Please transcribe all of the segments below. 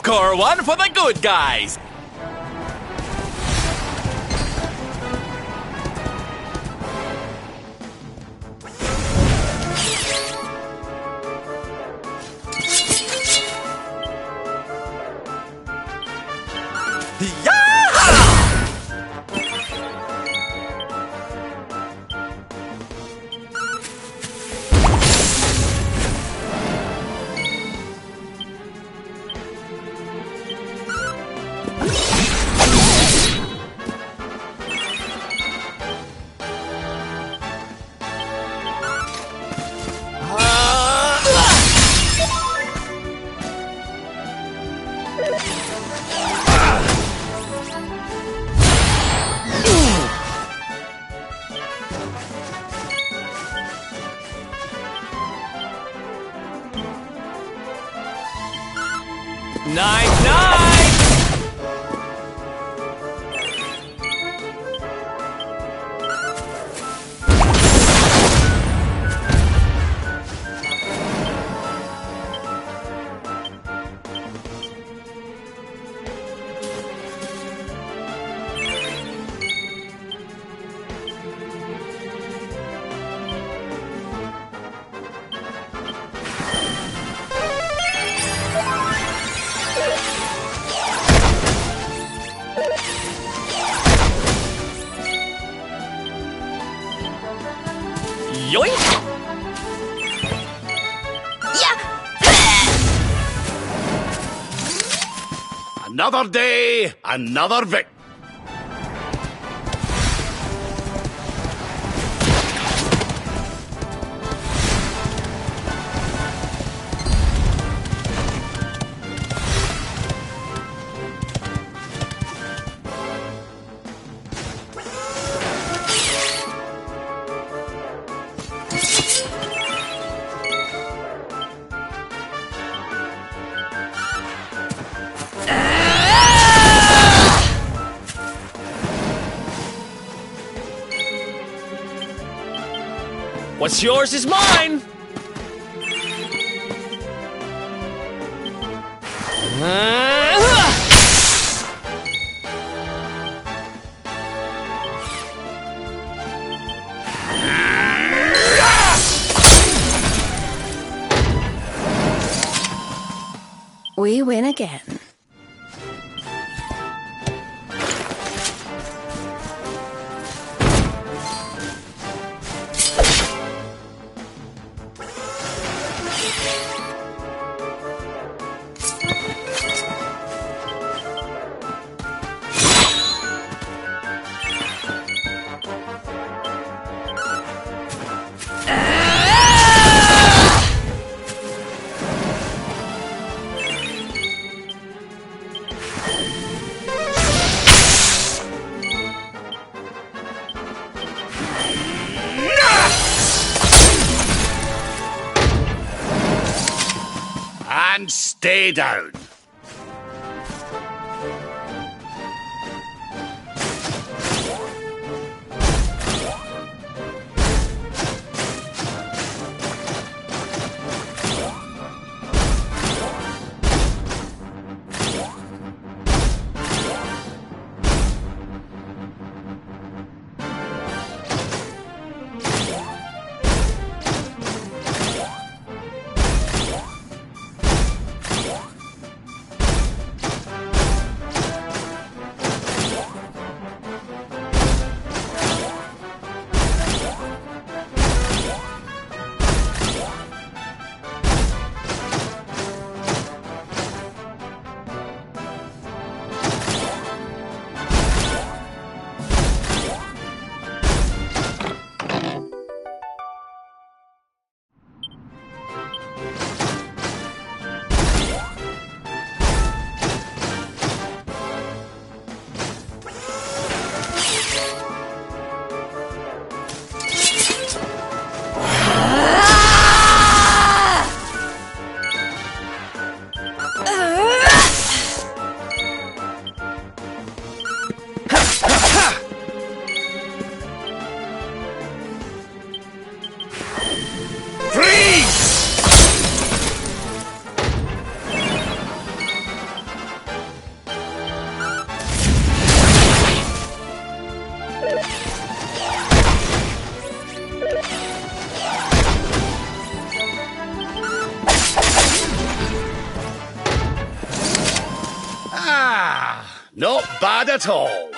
Score one for the good guys. Night, night! Yoink! Another day, another victory. What's yours is mine! We win again. And stay down. Not bad at all.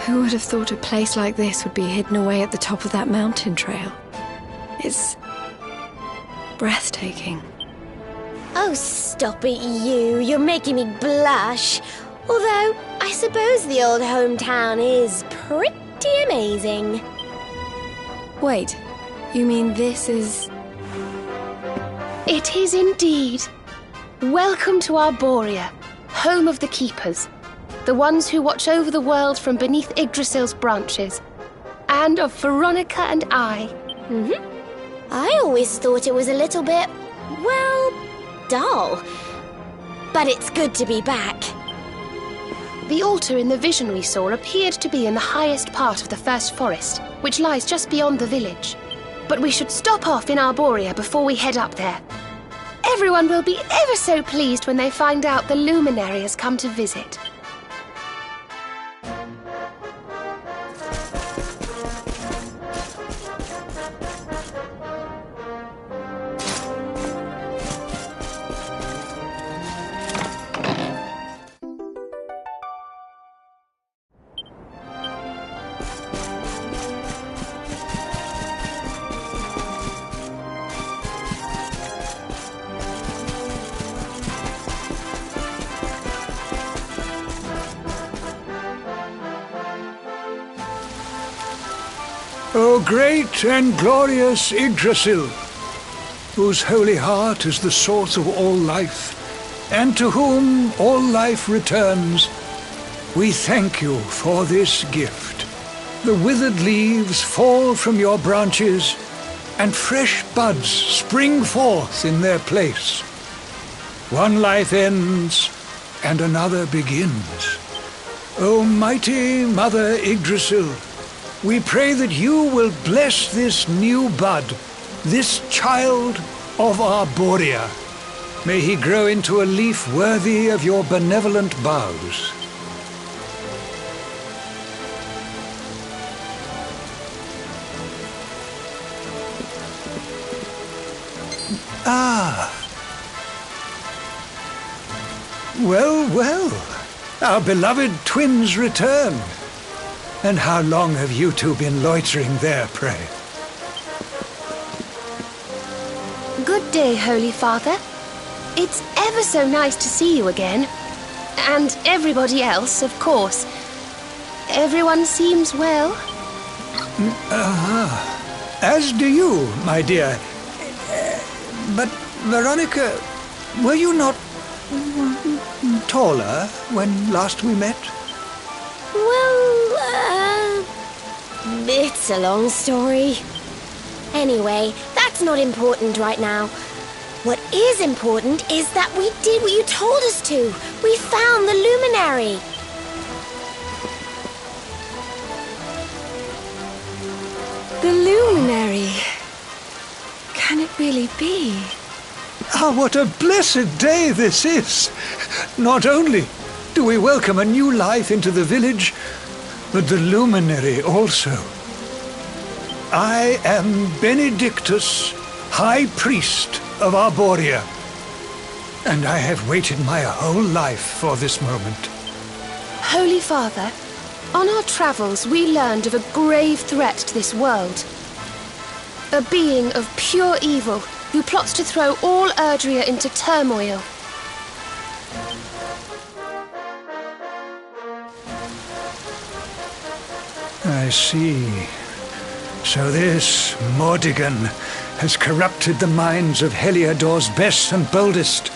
Who would have thought a place like this would be hidden away at the top of that mountain trail? It's breathtaking. Oh, stop it, you. You're making me blush. Although, I suppose the old hometown is pretty amazing. Wait, you mean this is... It is indeed. Welcome to Arborea, home of the Keepers, the ones who watch over the world from beneath Yggdrasil's branches, and of Veronica and I. I always thought it was a little bit, well, dull. But it's good to be back. The altar in the vision we saw appeared to be in the highest part of the first forest, which lies just beyond the village. But we should stop off in Arborea before we head up there. Everyone will be ever so pleased when they find out the luminary has come to visit. O great and glorious Yggdrasil, whose holy heart is the source of all life, and to whom all life returns, we thank you for this gift. The withered leaves fall from your branches, and fresh buds spring forth in their place. One life ends, and another begins. O mighty Mother Yggdrasil, we pray that you will bless this new bud, this child of Arborea. May he grow into a leaf worthy of your benevolent boughs. Ah. Well, well, our beloved twins return. And how long have you two been loitering there, pray? Good day, Holy Father. It's ever so nice to see you again. And everybody else, of course. Everyone seems well. As do you, my dear. But, Veronica, were you not taller when last we met? Well, it's a long story. Anyway, that's not important right now. What is important is that we did what you told us to. We found the luminary. The luminary. Can it really be? Ah, what a blessed day this is! Not only do we welcome a new life into the village, but the luminary also. I am Benedictus, High Priest of Arborea, and I have waited my whole life for this moment. Holy Father, on our travels we learned of a grave threat to this world. A being of pure evil who plots to throw all Erdrea into turmoil. I see. So this Mordigan has corrupted the minds of Heliodor's best and boldest,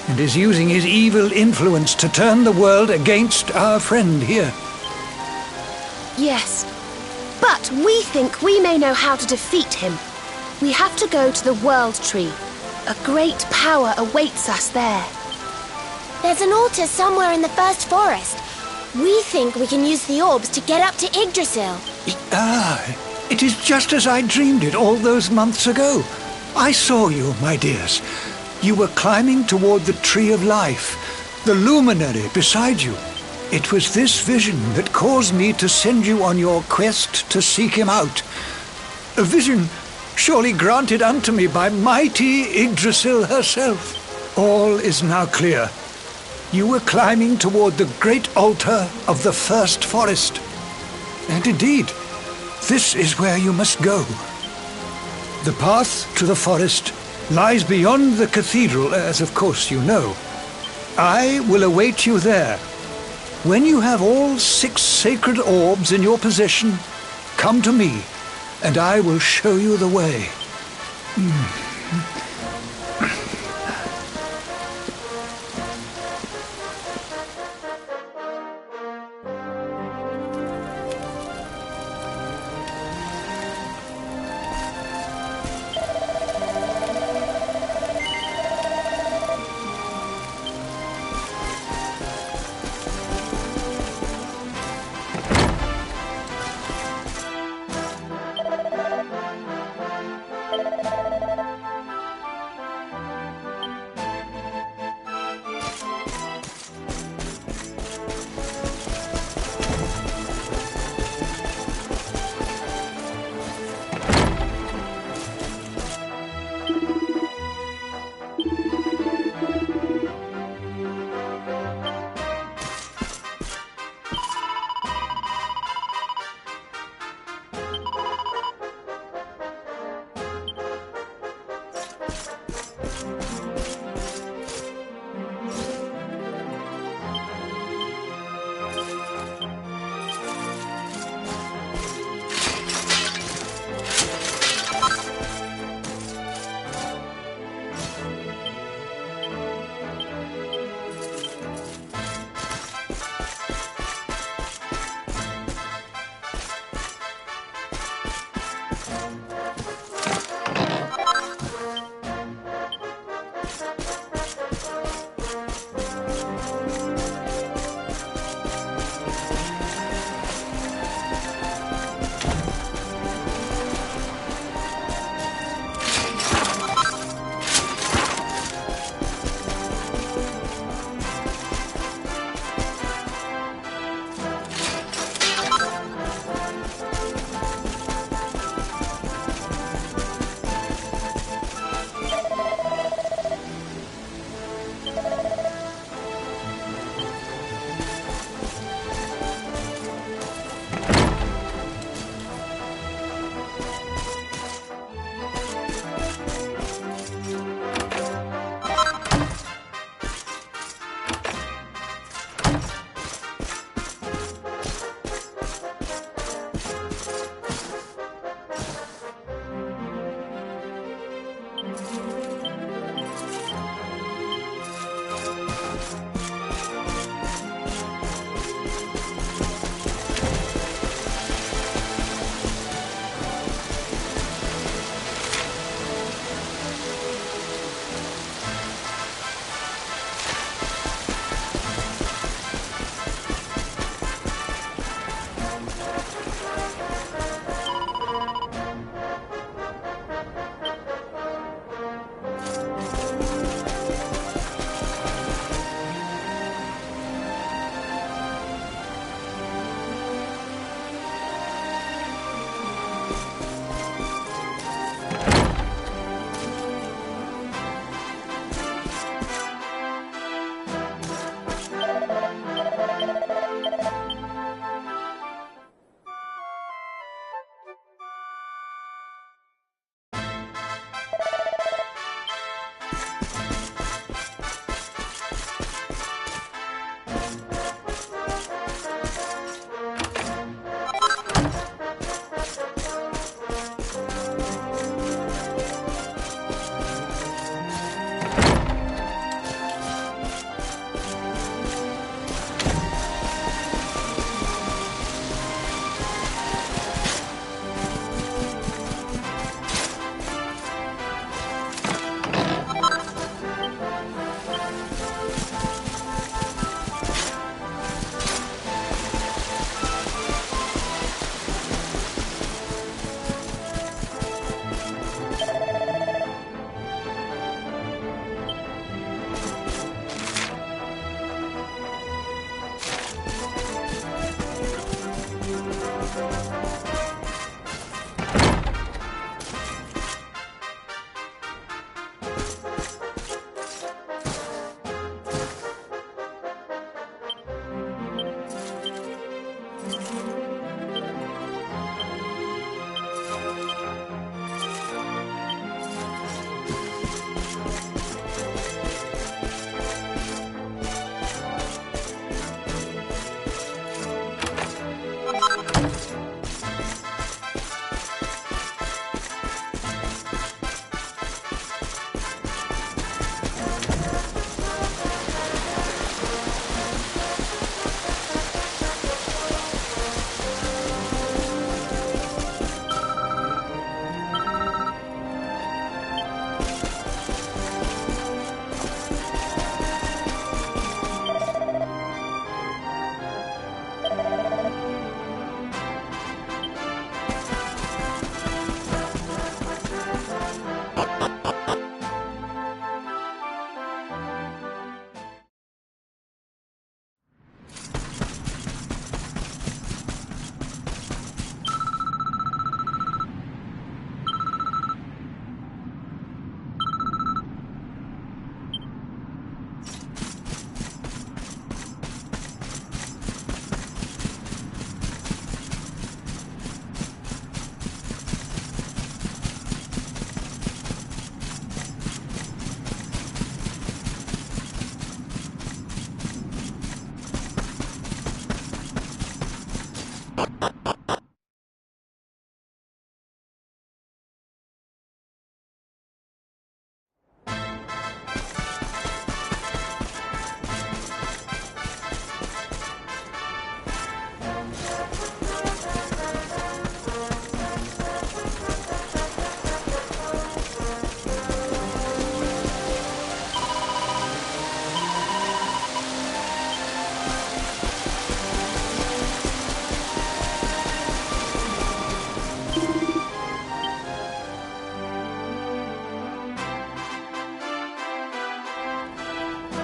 and is using his evil influence to turn the world against our friend here. Yes, but we think we may know how to defeat him. We have to go to the World Tree. A great power awaits us there. There's an altar somewhere in the First Forest. We think we can use the orbs to get up to Yggdrasil. It is just as I dreamed it all those months ago. I saw you, my dears. You were climbing toward the Tree of Life, the luminary beside you. It was this vision that caused me to send you on your quest to seek him out. A vision surely granted unto me by mighty Yggdrasil herself. All is now clear. You were climbing toward the great altar of the First Forest. And indeed, this is where you must go. The path to the forest lies beyond the cathedral, as of course you know. I will await you there. When you have all 6 sacred orbs in your possession, come to me, and I will show you the way.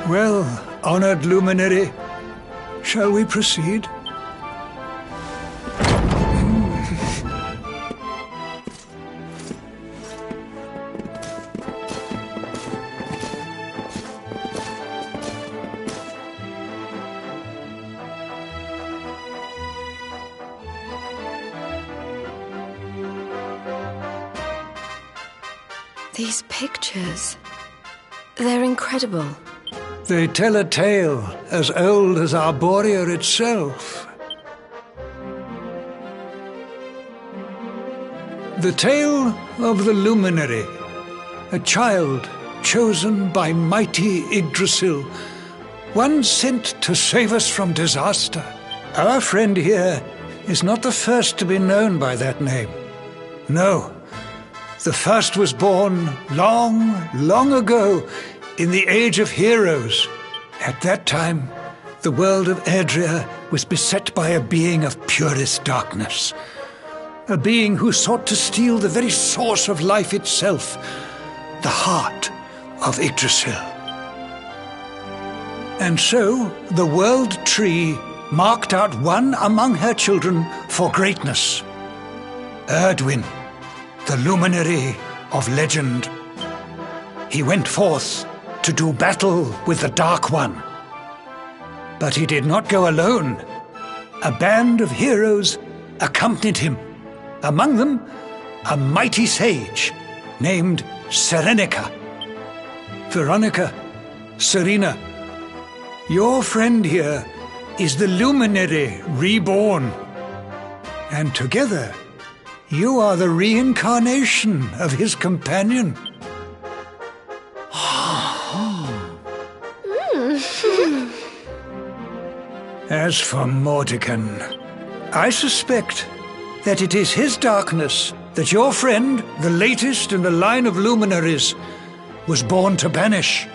Well, honored luminary, shall we proceed? These pictures, they're incredible. They tell a tale as old as Arborea itself. The tale of the luminary, a child chosen by mighty Yggdrasil, one sent to save us from disaster. Our friend here is not the first to be known by that name. No, the first was born long, long ago in the Age of Heroes. At that time, the world of Erdrea was beset by a being of purest darkness. A being who sought to steal the very source of life itself, the heart of Yggdrasil. And so, the World Tree marked out one among her children for greatness. Erdwin, the luminary of legend. He went forth to do battle with the Dark One. But he did not go alone. A band of heroes accompanied him. Among them, a mighty sage named Serenica. Veronica, Serena, your friend here is the luminary reborn. And together, you are the reincarnation of his companion. As for Mordekan, I suspect that it is his darkness that your friend, the latest in the line of luminaries, was born to banish.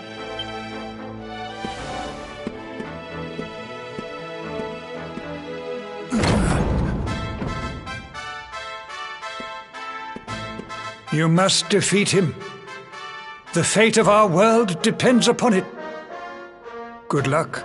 You must defeat him. The fate of our world depends upon it. Good luck.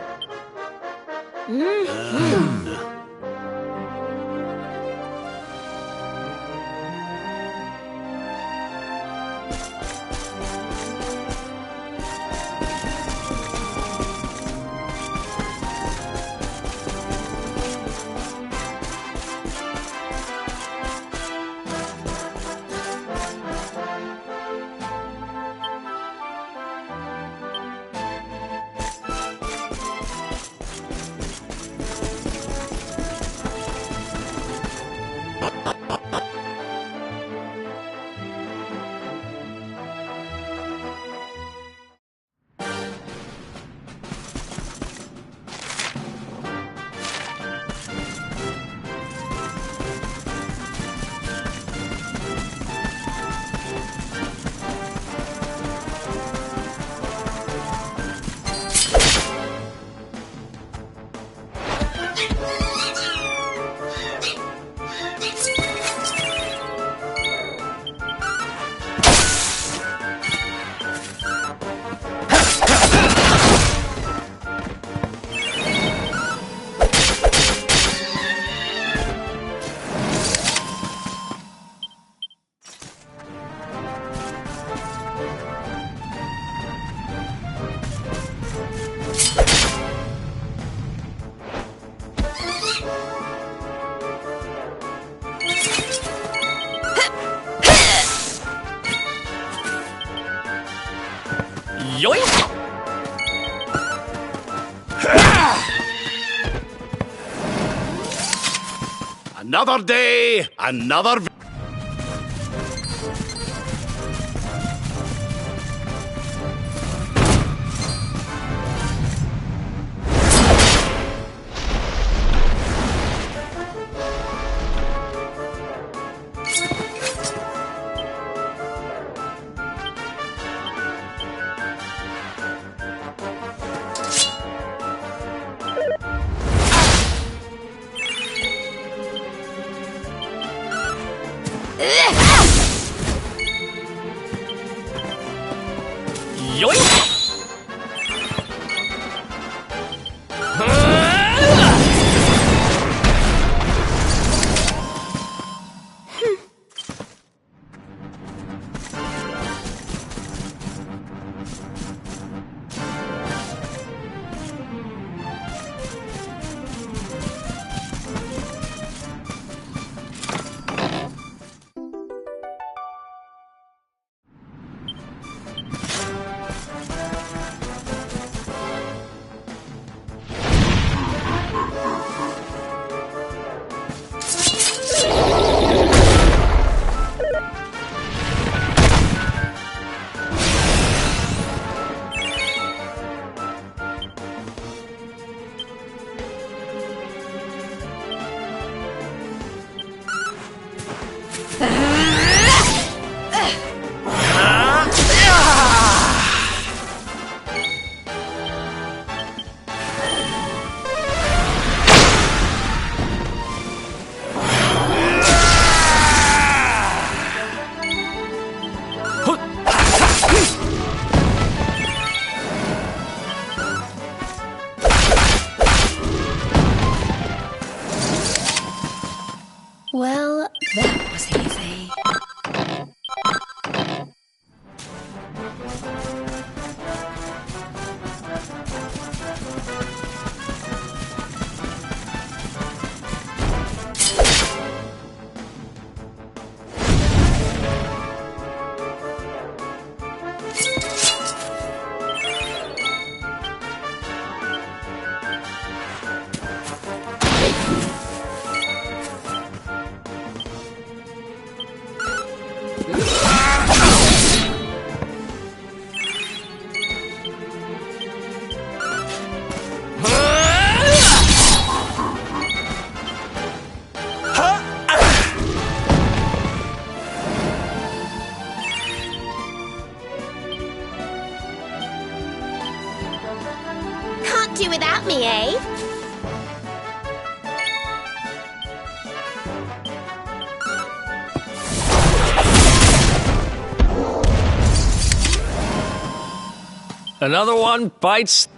Yoink! Another day, another... Yoink! do without me, eh? Another one bites.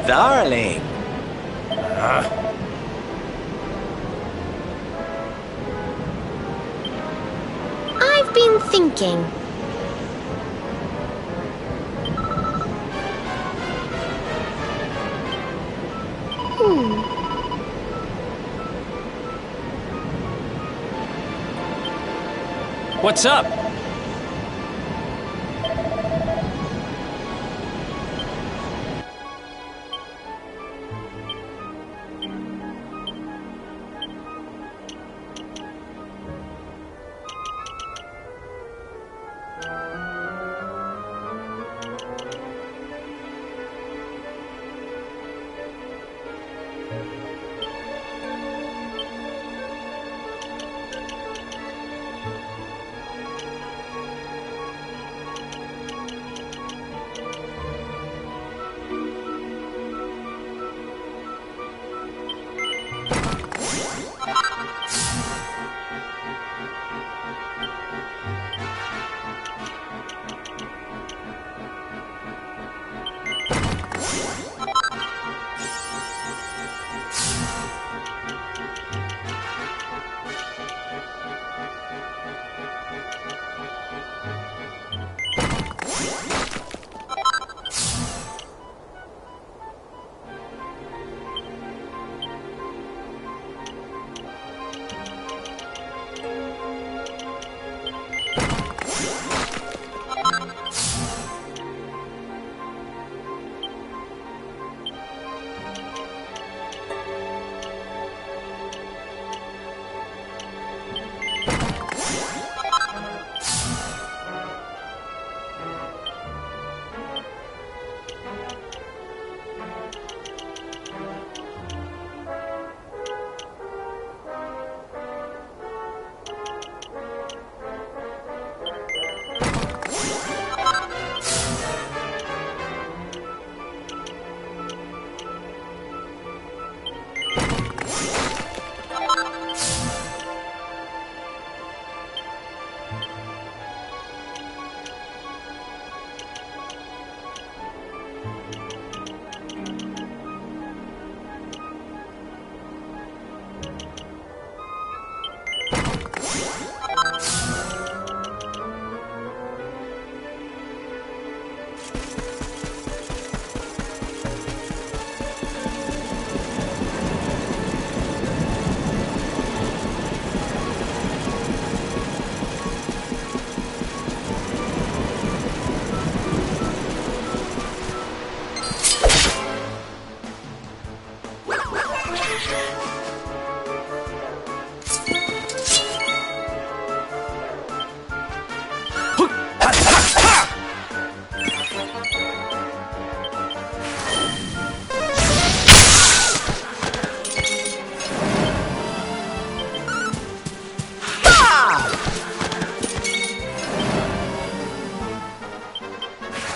Darling. I've been thinking. What's up?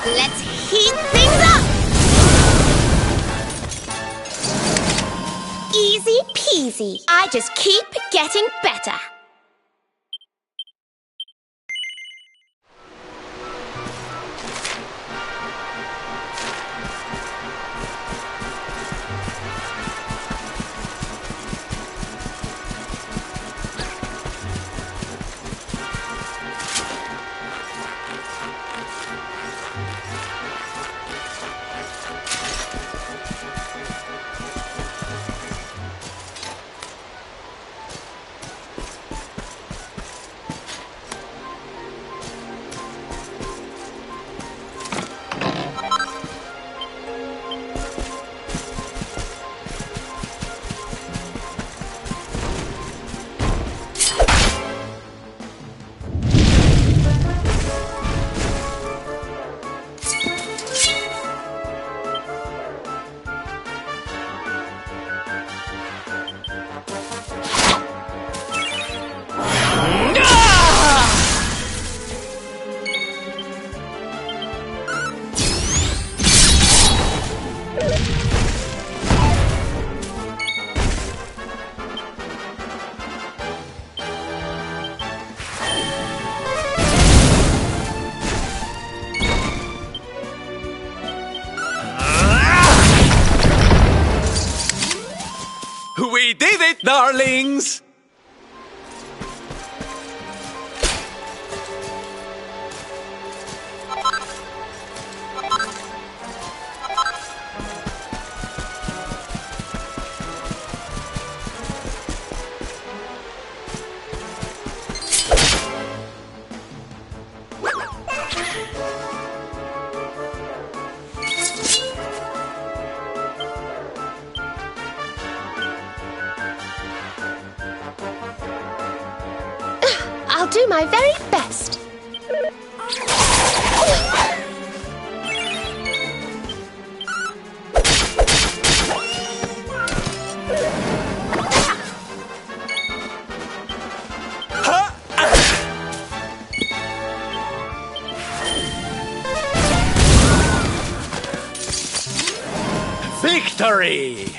Let's heat things up! Easy peasy. I just keep getting better. We did it, darlings! I'll do my very best. Victory!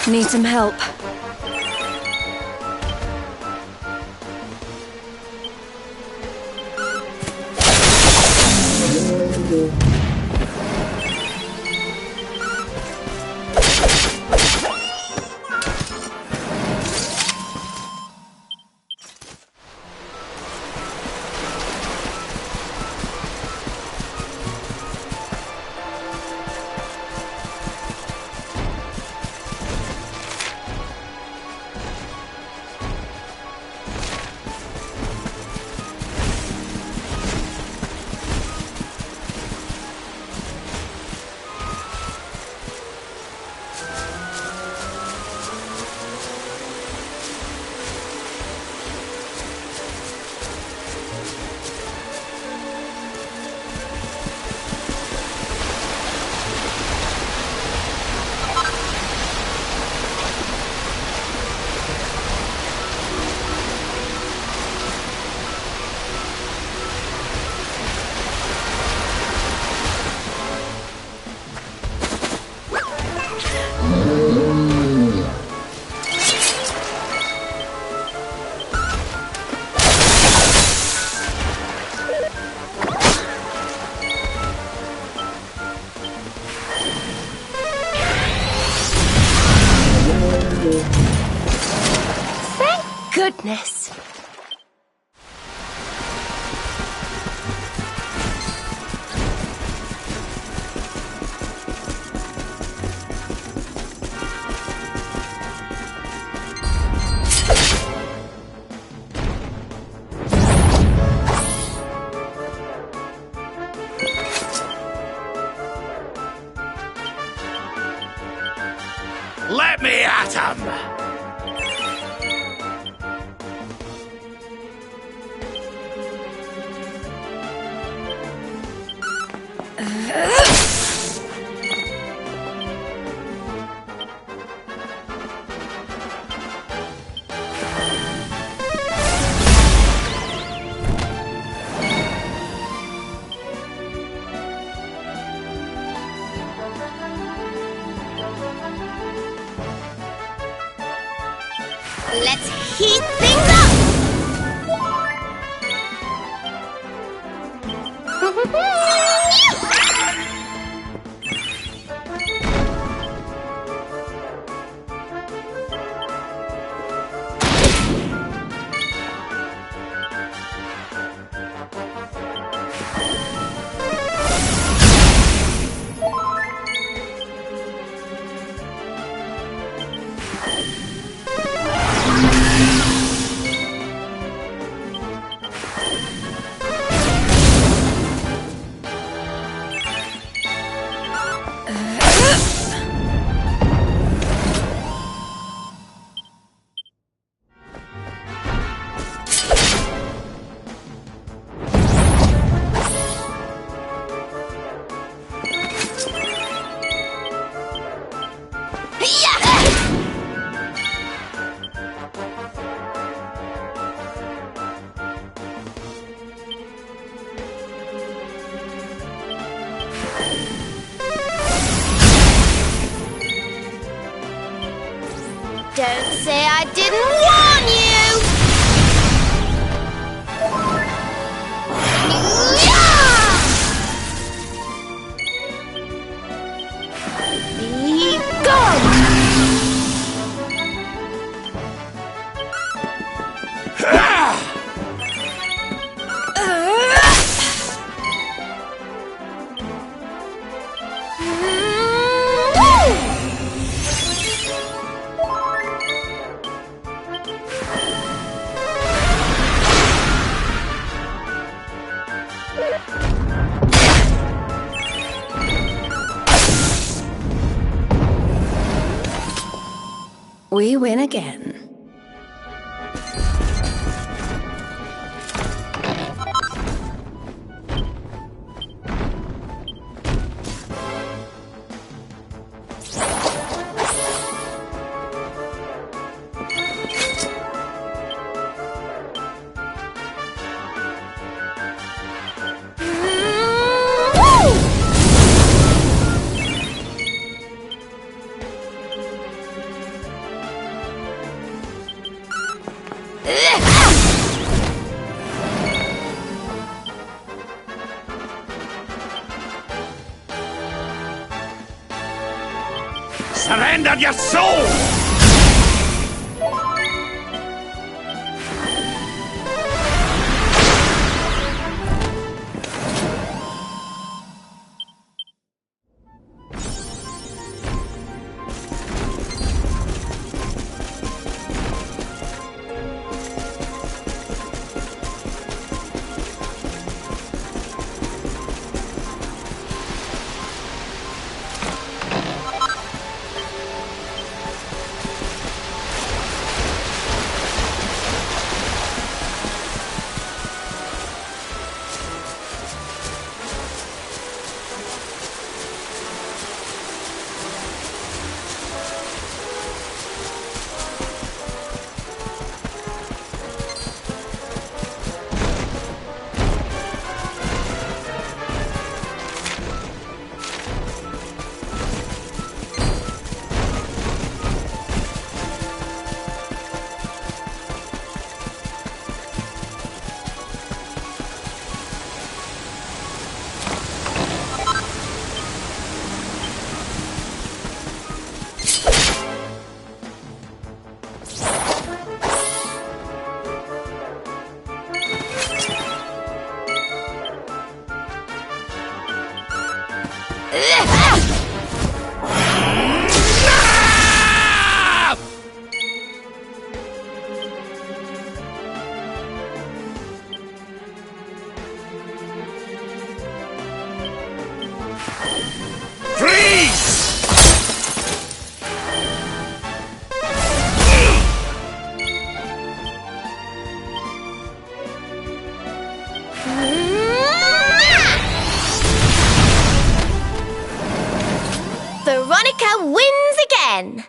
Need some help. goodness. Let me at him! Let's heat things up! Don't say I didn't warn you! Be gone! We win again. Surrender your soul! Veronica wins again!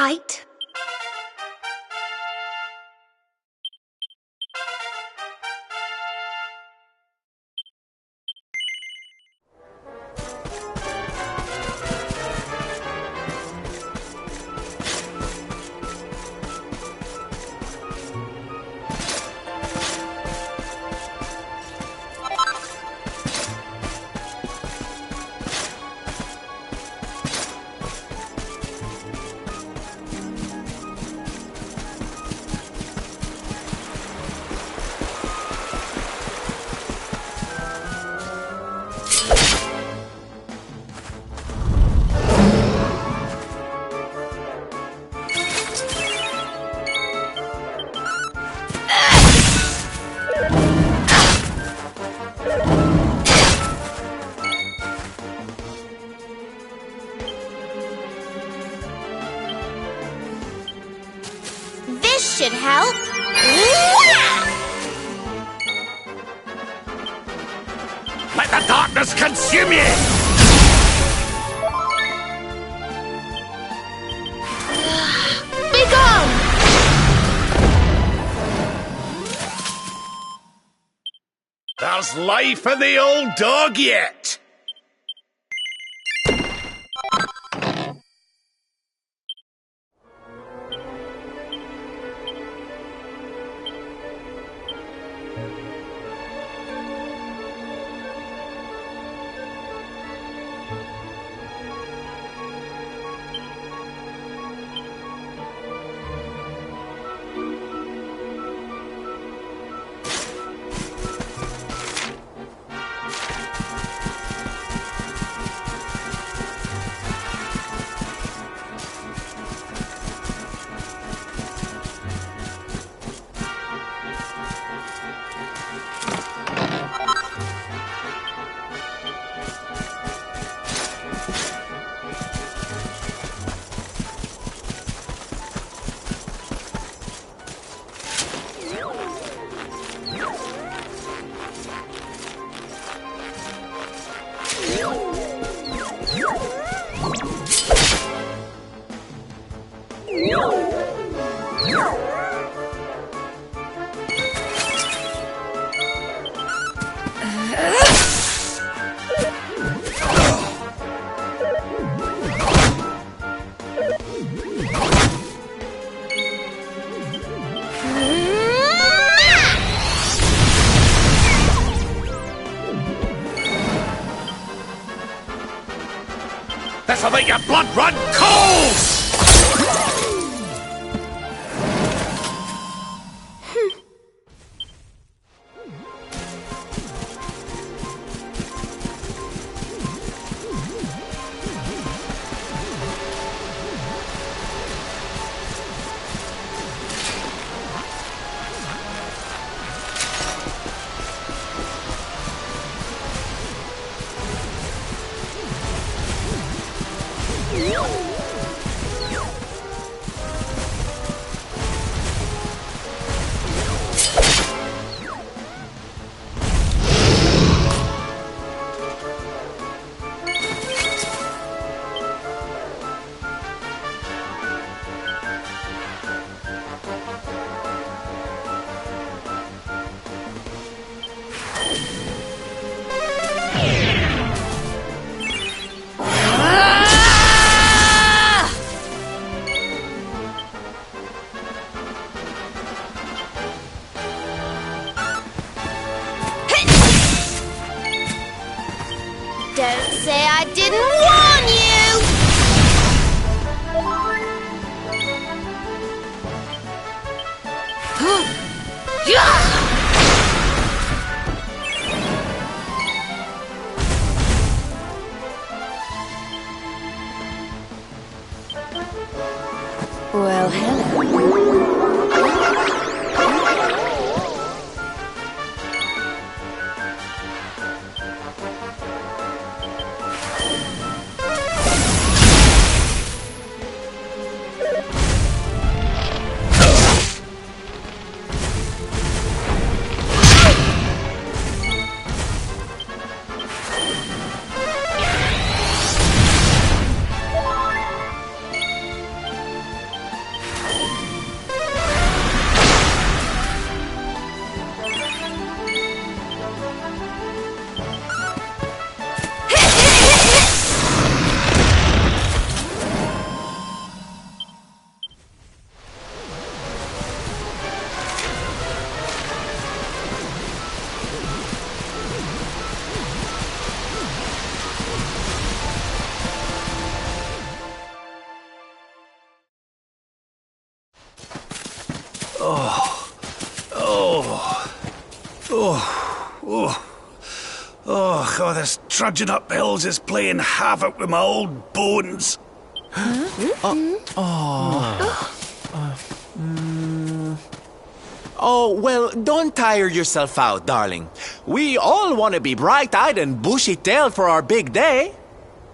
right. should help. Let the darkness consume you! Be gone! There's life in the old dog yet! This'll make your blood run cold! Don't say I didn't warn you! Well, hello. Oh, this trudging up hills is playing havoc with my old bones. Oh, well, don't tire yourself out, darling. We all want to be bright-eyed and bushy-tailed for our big day.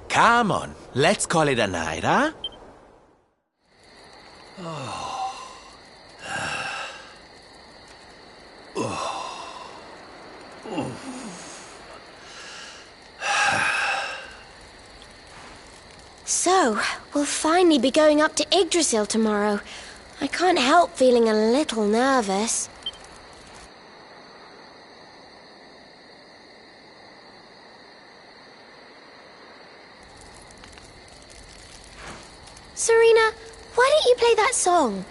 Come on, let's call it a night, huh? Oh. So, we'll finally be going up to Yggdrasil tomorrow. I can't help feeling a little nervous. Serena, why don't you play that song?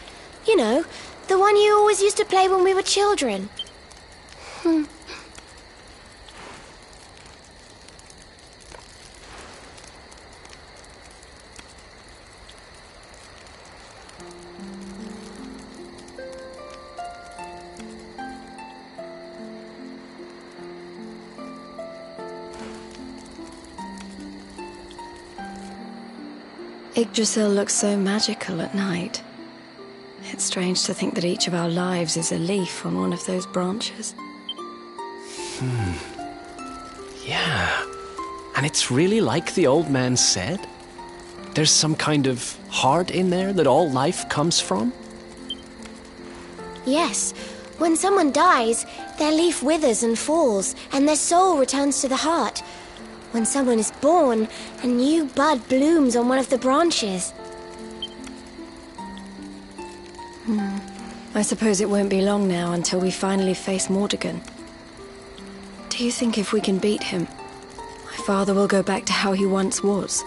You know, the one you always used to play when we were children. Yggdrasil looks so magical at night. It's strange to think that each of our lives is a leaf on one of those branches. Yeah. And it's really like the old man said? There's some kind of heart in there that all life comes from? Yes, when someone dies, their leaf withers and falls, and their soul returns to the heart. When someone is born, a new bud blooms on one of the branches. I suppose it won't be long now until we finally face Mordegon. Do you think if we can beat him, my father will go back to how he once was?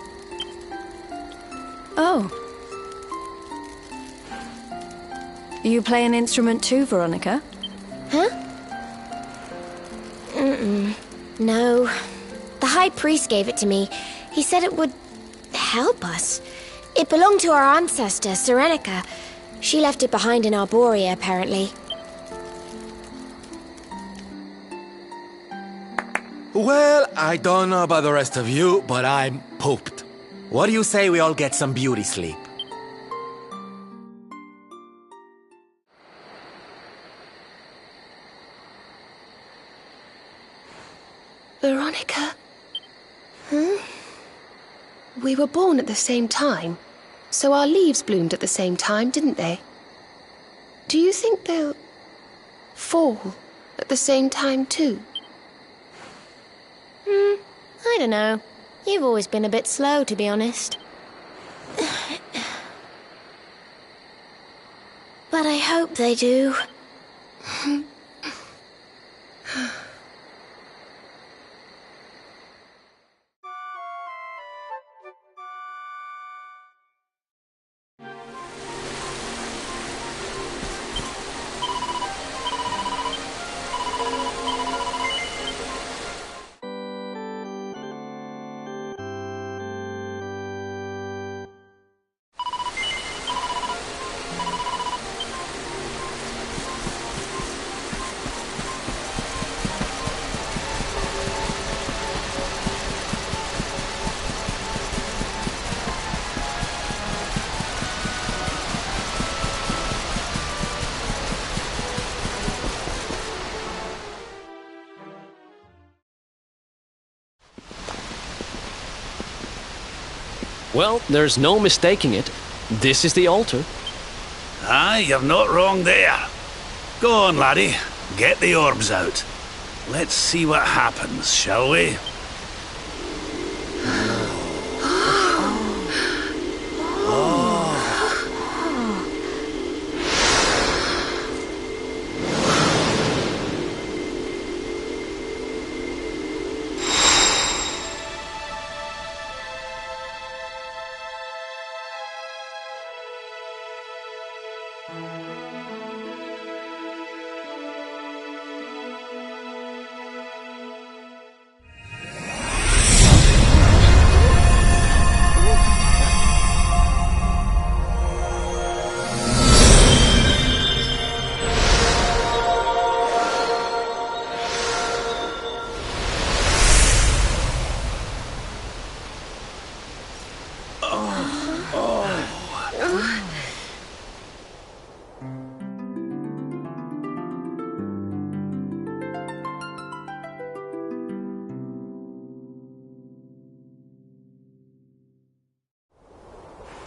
Oh. You play an instrument too, Veronica? Huh? No. The High Priest gave it to me. He said it would help us. It belonged to our ancestor, Serenica. She left it behind in Arborea, apparently. Well, I don't know about the rest of you, but I'm pooped. What do you say we all get some beauty sleep? Veronica? We were born at the same time, so our leaves bloomed at the same time, didn't they? Do you think they'll fall at the same time too? I don't know. You've always been a bit slow, to be honest. But I hope they do. Well, there's no mistaking it. This is the altar. Aye, you're not wrong there. Go on, laddie. Get the orbs out. Let's see what happens, shall we?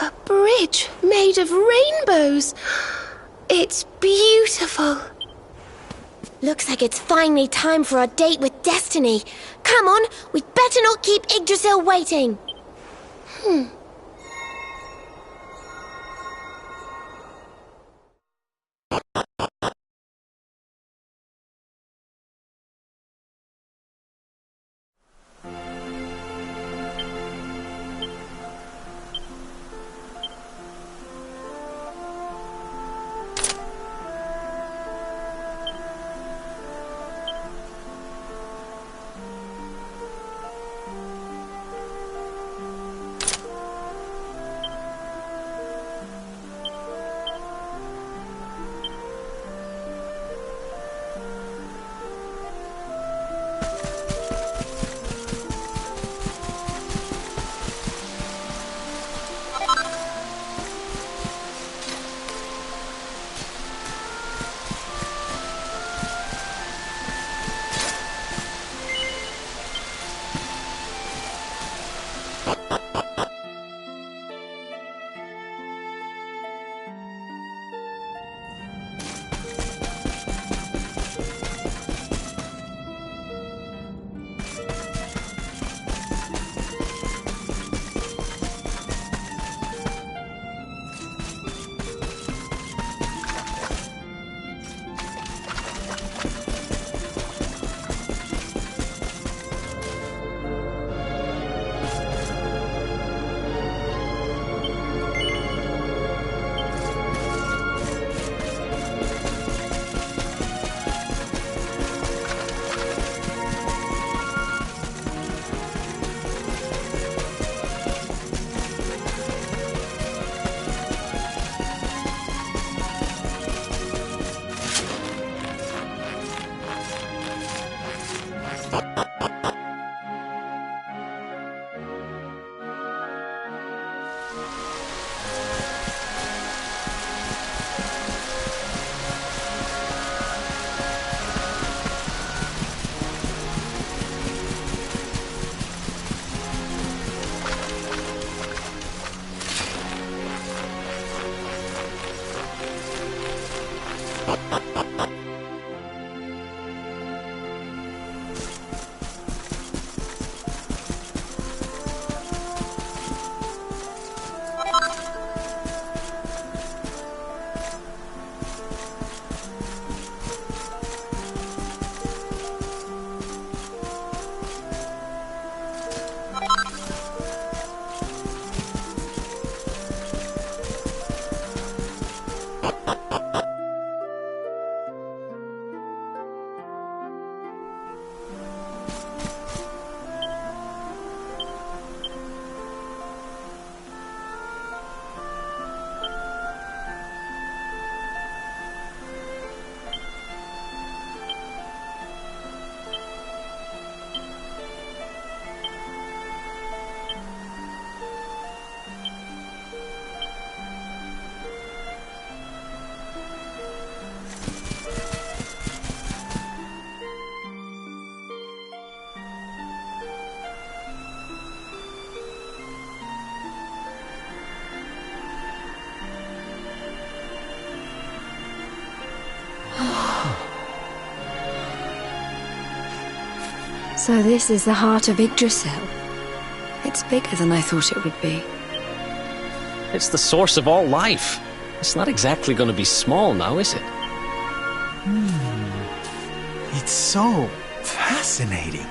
A bridge made of rainbows. It's beautiful. Looks like it's finally time for our date with Destiny. Come on, we'd better not keep Yggdrasil waiting. So this is the heart of Yggdrasil. It's bigger than I thought it would be. It's the source of all life. It's not exactly going to be small now, is it? It's so fascinating.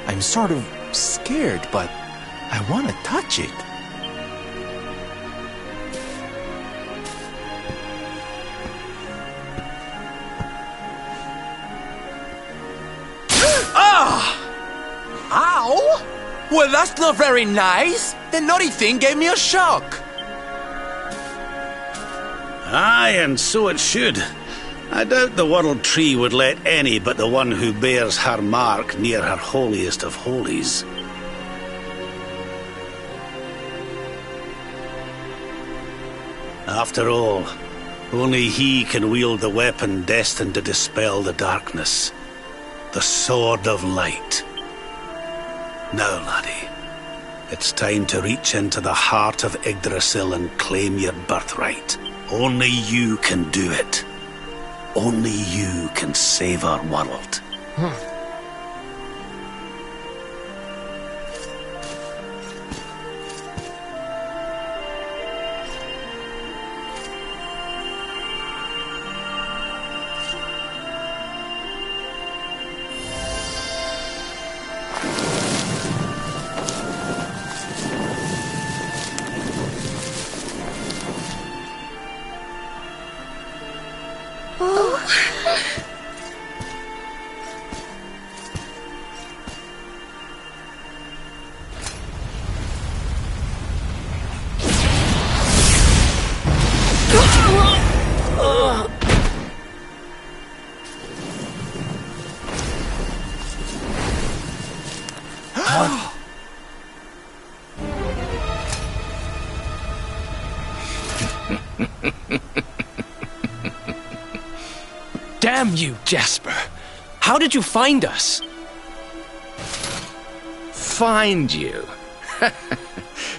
I'm sort of scared, but I want to touch it. Ow! Well, that's not very nice. The naughty thing gave me a shock. Aye, and so it should. I doubt the World Tree would let any but the one who bears her mark near her holiest of holies. After all, only he can wield the weapon destined to dispel the darkness. The Sword of Light. Now, laddie, it's time to reach into the heart of Yggdrasil and claim your birthright. Only you can do it. Only you can save our world. Damn you, Jasper. How did you find us? Find you?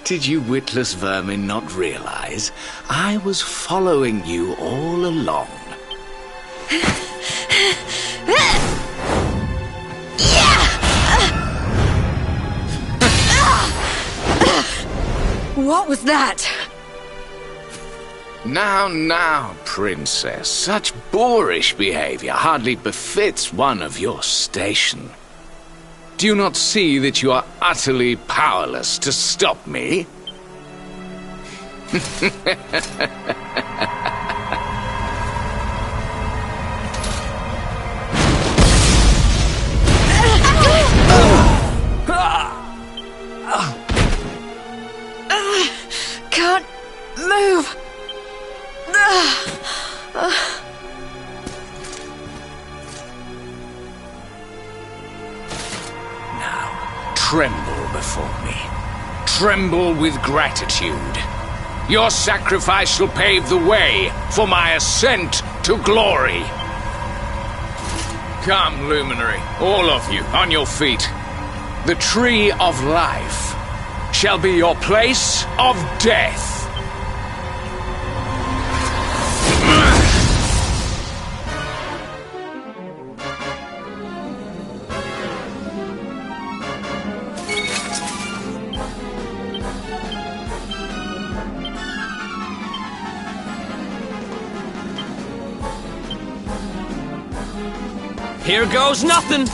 Did you witless vermin not realize? I was following you all along. What was that? Now, princess. Such boorish behavior hardly befits one of your station. Do you not see that you are utterly powerless to stop me? Can't move. Now, tremble before me. Tremble with gratitude. Your sacrifice shall pave the way for my ascent to glory. Come, luminary, all of you, on your feet. The tree of life shall be your place of death. Here goes nothing!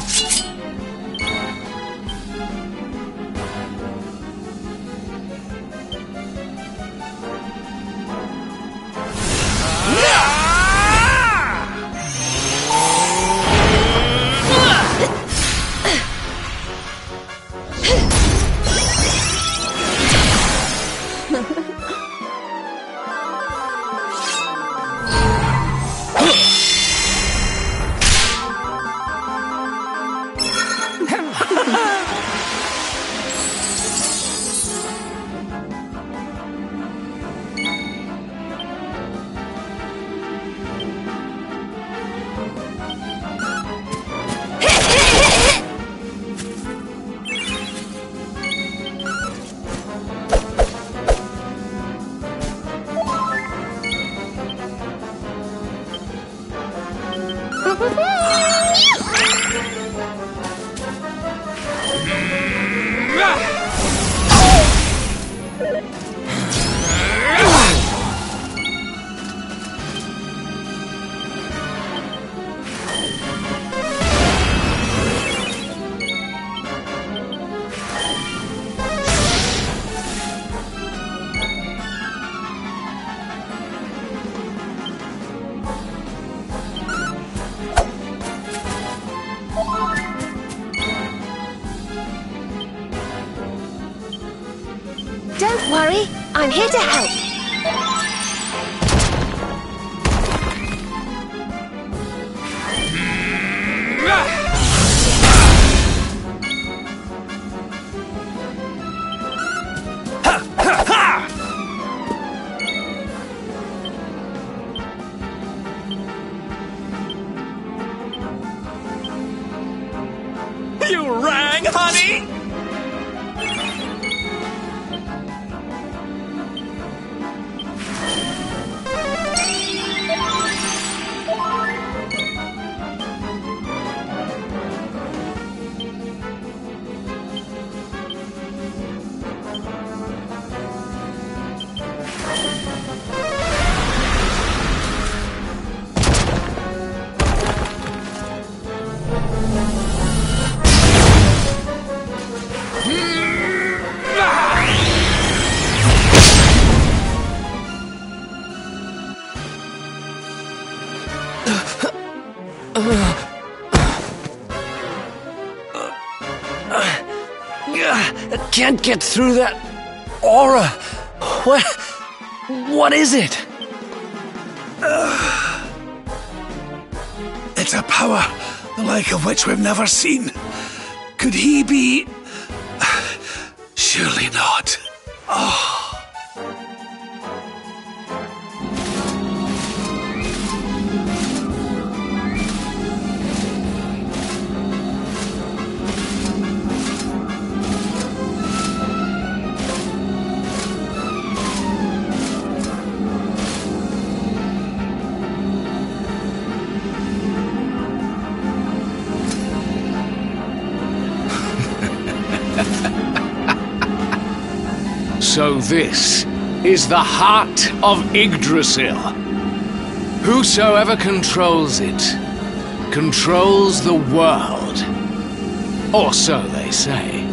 Don't worry, I'm here to help. You rang, honey? I can't get through that aura. What is it? It's a power, the like of which we've never seen. Could he be... Surely not. So this is the heart of Yggdrasil. Whosoever controls it, controls the world. Or so they say.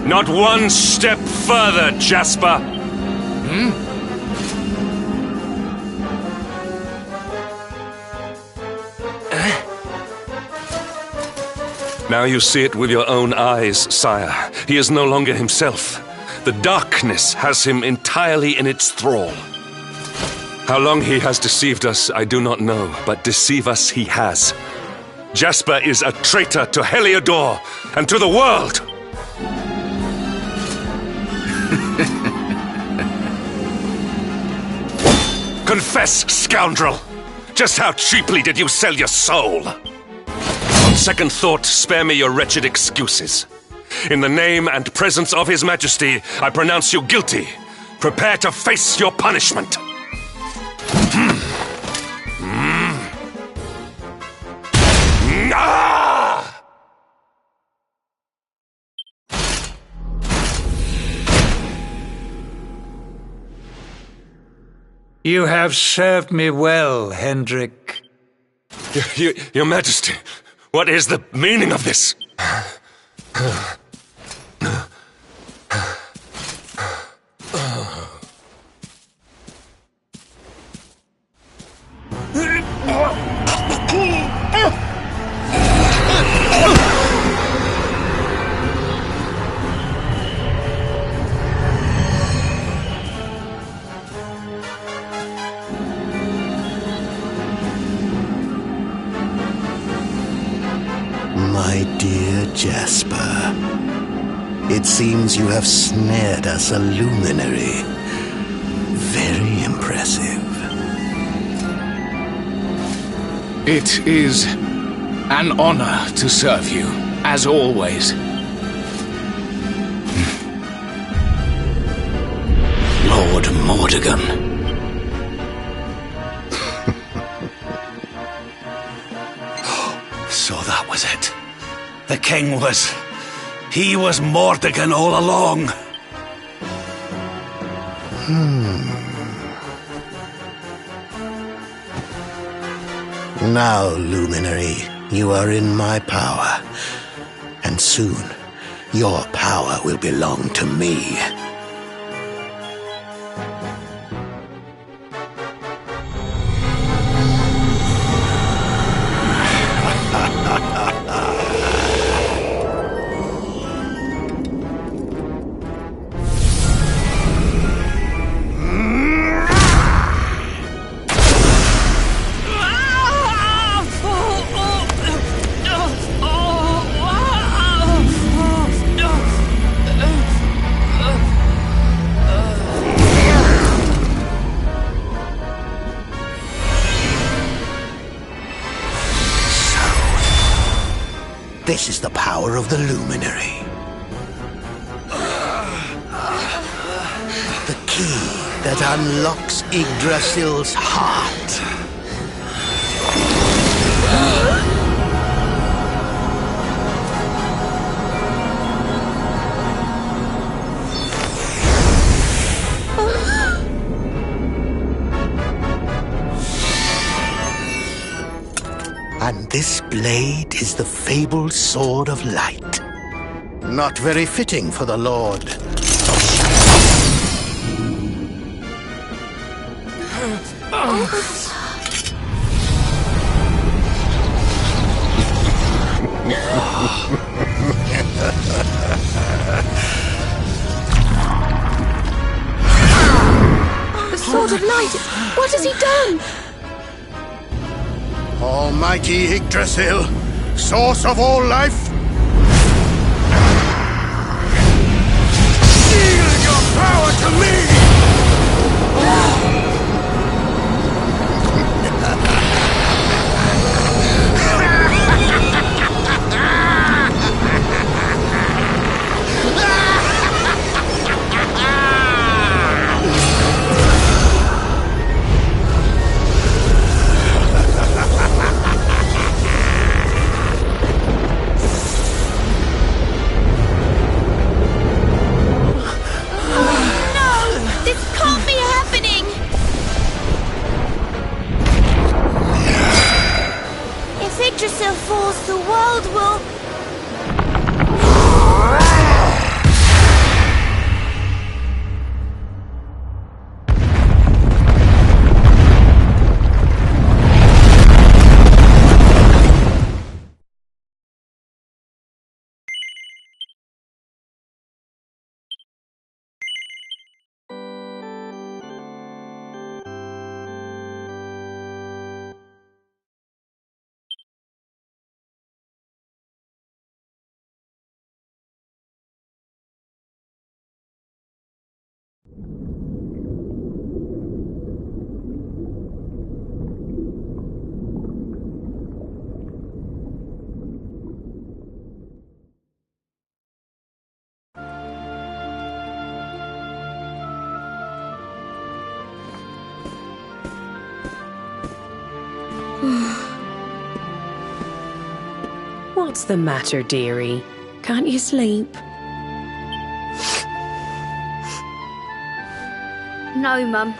Not one step further, Jasper! Now you see it with your own eyes, sire. He is no longer himself. The darkness has him entirely in its thrall. How long he has deceived us, I do not know, but deceive us he has. Jasper is a traitor to Heliodor and to the world! Confess, scoundrel! Just how cheaply did you sell your soul? On second thought, spare me your wretched excuses. In the name and presence of His Majesty, I pronounce you guilty. Prepare to face your punishment. You have served me well, Hendrik. Your Majesty, what is the meaning of this? My dear Jasper, it seems you have snared us a luminary. Very impressive. It is an honor to serve you, as always. Lord Mordegon. So that was it. The king was... He was Mordegon all along. Now, luminary, you are in my power. And soon, your power will belong to me. This is the power of the luminary. The key that unlocks Yggdrasil's heart. And this blade is the fabled Sword of Light. Not very fitting for the Lord of The Sword of Light! What has he done? Almighty Yggdrasil, source of all life, yield your power to me! Yggdrasil falls, the world will... What's the matter, dearie? Can't you sleep? No, Mum.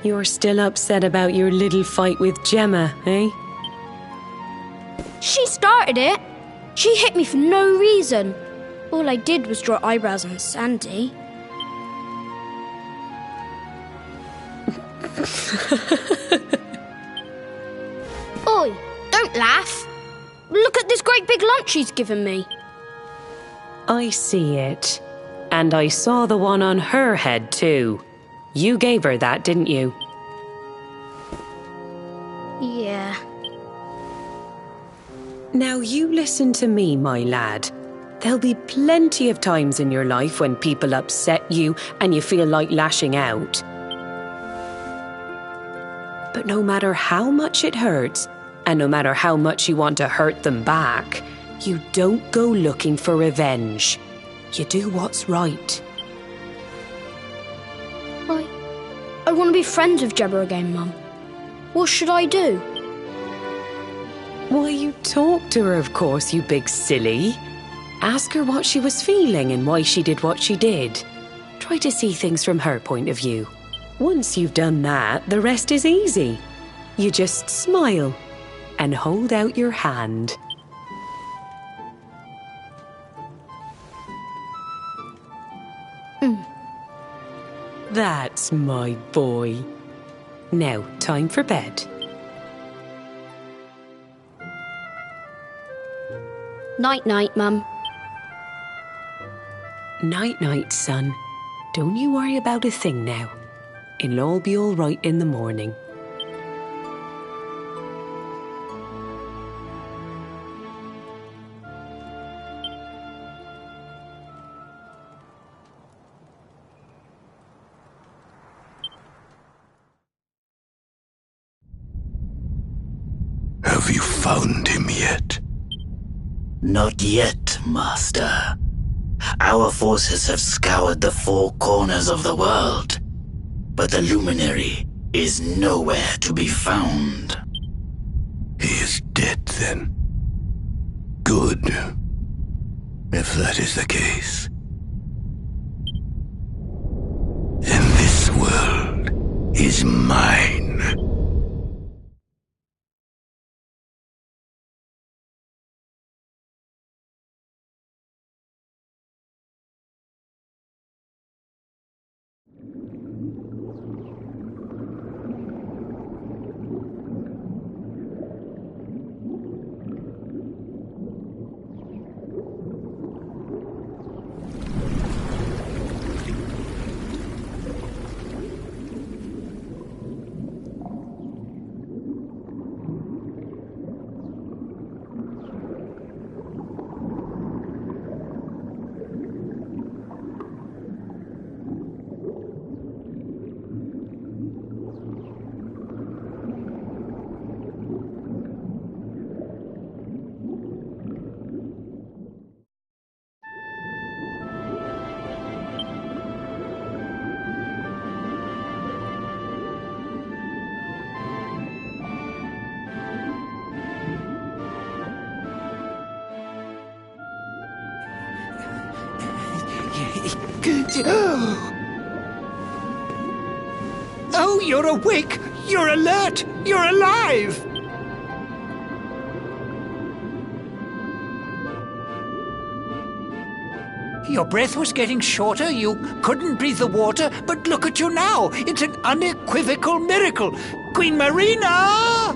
You're still upset about your little fight with Gemma, eh? She started it. She hit me for no reason. All I did was draw eyebrows on Sandy. Oi, don't laugh. Look at this great big lunch she's given me. I see it. And I saw the one on her head too. You gave her that, didn't you? Yeah. Now you listen to me, my lad. There'll be plenty of times in your life when people upset you and you feel like lashing out. But no matter how much it hurts, and no matter how much you want to hurt them back, you don't go looking for revenge. You do what's right. I want to be friends with Gemma again, Mum. What should I do? Why, you talk to her, of course, you big silly. Ask her what she was feeling and why she did what she did. Try to see things from her point of view. Once you've done that, the rest is easy. You just smile and hold out your hand. That's my boy. Now, time for bed. Night-night, Mum. Night-night, son. Don't you worry about a thing now. It'll all be all right in the morning. Have you found him yet? Not yet, Master. Our forces have scoured the four corners of the world, but the luminary is nowhere to be found. He is dead, then. Good. If that is the case. Then this world is mine. Oh, you're awake! You're alert! You're alive! Your breath was getting shorter, you couldn't breathe the water, but look at you now! It's an unequivocal miracle! Queen Marina!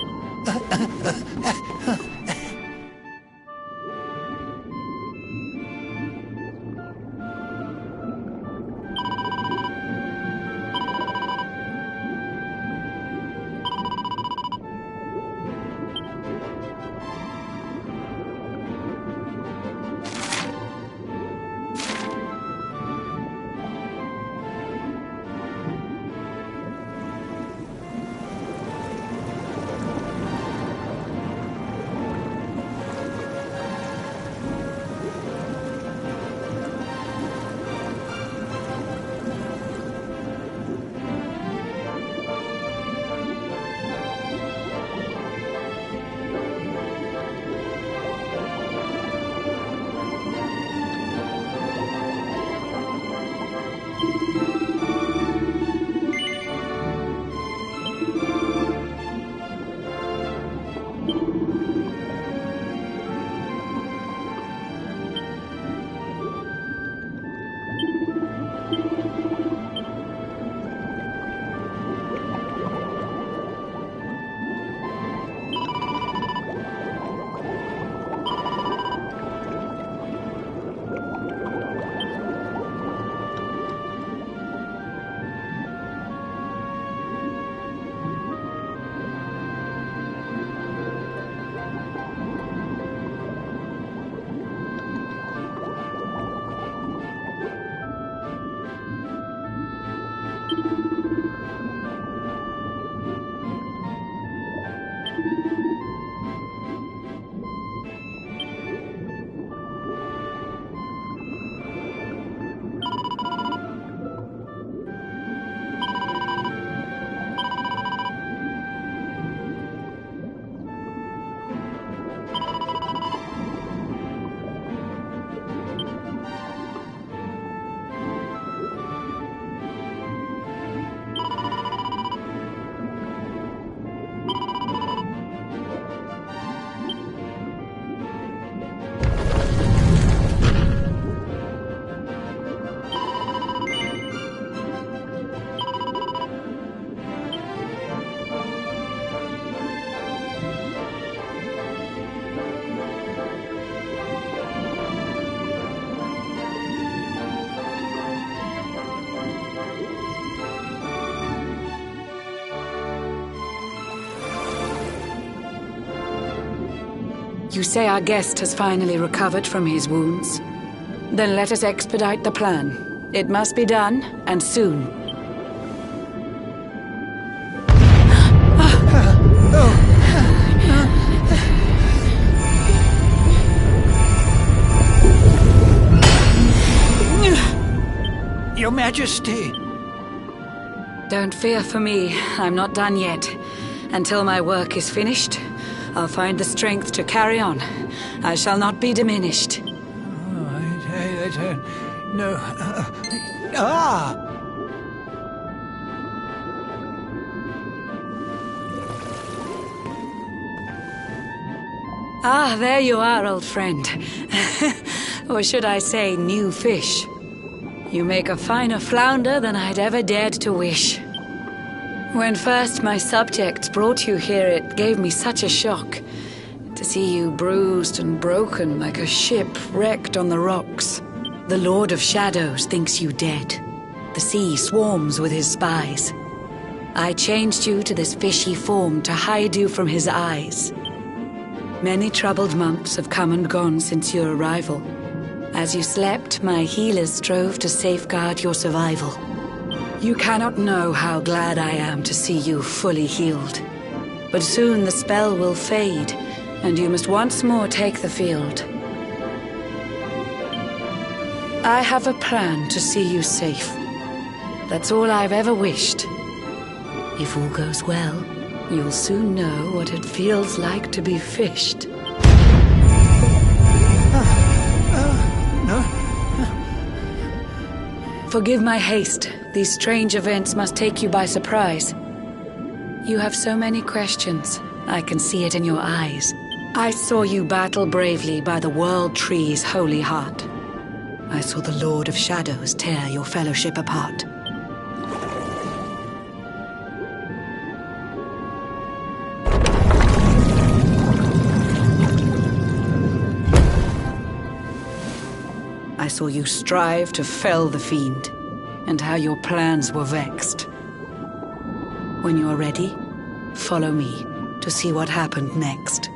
You say our guest has finally recovered from his wounds? Then let us expedite the plan. It must be done, and soon. Majesty. Don't fear for me. I'm not done yet. Until my work is finished, I'll find the strength to carry on. I shall not be diminished. No. Ah, there you are, old friend. Or should I say, new fish. You make a finer flounder than I'd ever dared to wish. When first my subjects brought you here, it gave me such a shock. To see you bruised and broken like a ship wrecked on the rocks. The Lord of Shadows thinks you dead. The sea swarms with his spies. I changed you to this fishy form to hide you from his eyes. Many troubled months have come and gone since your arrival. As you slept, my healers strove to safeguard your survival. You cannot know how glad I am to see you fully healed. But soon the spell will fade, and you must once more take the field. I have a plan to see you safe. That's all I've ever wished. If all goes well, you'll soon know what it feels like to be fished. No. Forgive my haste. These strange events must take you by surprise. You have so many questions. I can see it in your eyes. I saw you battle bravely by the World Tree's holy heart. I saw the Lord of Shadows tear your fellowship apart. I saw you strive to fell the fiend, and how your plans were vexed. When you are ready, follow me to see what happened next.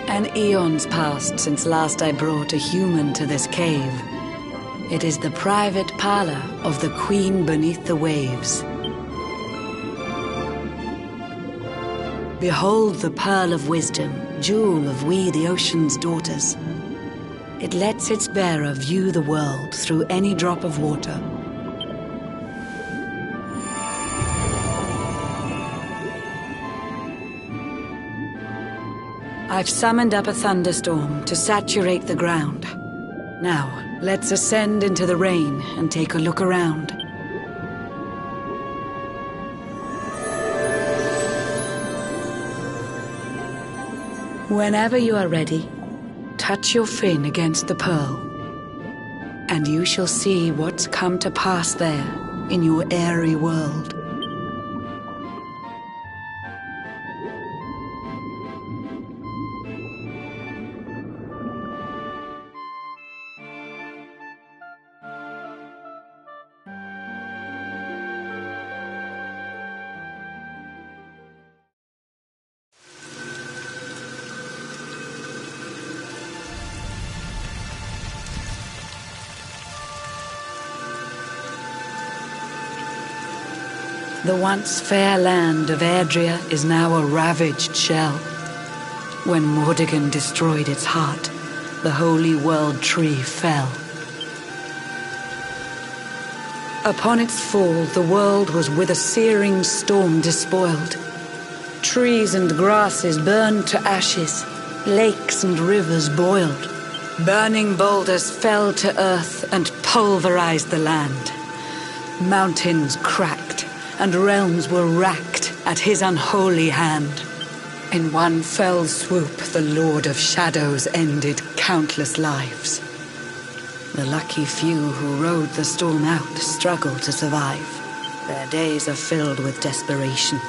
An eon's passed since last I brought a human to this cave. It is the private parlor of the Queen beneath the waves. Behold the pearl of wisdom, jewel of we the ocean's daughters. It lets its bearer view the world through any drop of water. I've summoned up a thunderstorm to saturate the ground. Now, let's ascend into the rain and take a look around. Whenever you are ready, touch your fin against the pearl, and you shall see what's come to pass there in your airy world. The once fair land of Erdrea is now a ravaged shell. When Mordegon destroyed its heart, the holy world tree fell. Upon its fall, the world was with a searing storm despoiled. Trees and grasses burned to ashes, lakes and rivers boiled. Burning boulders fell to earth and pulverized the land. Mountains cracked, and realms were racked at his unholy hand. In one fell swoop, the Lord of Shadows ended countless lives. The lucky few who rode the storm out struggle to survive. Their days are filled with desperation,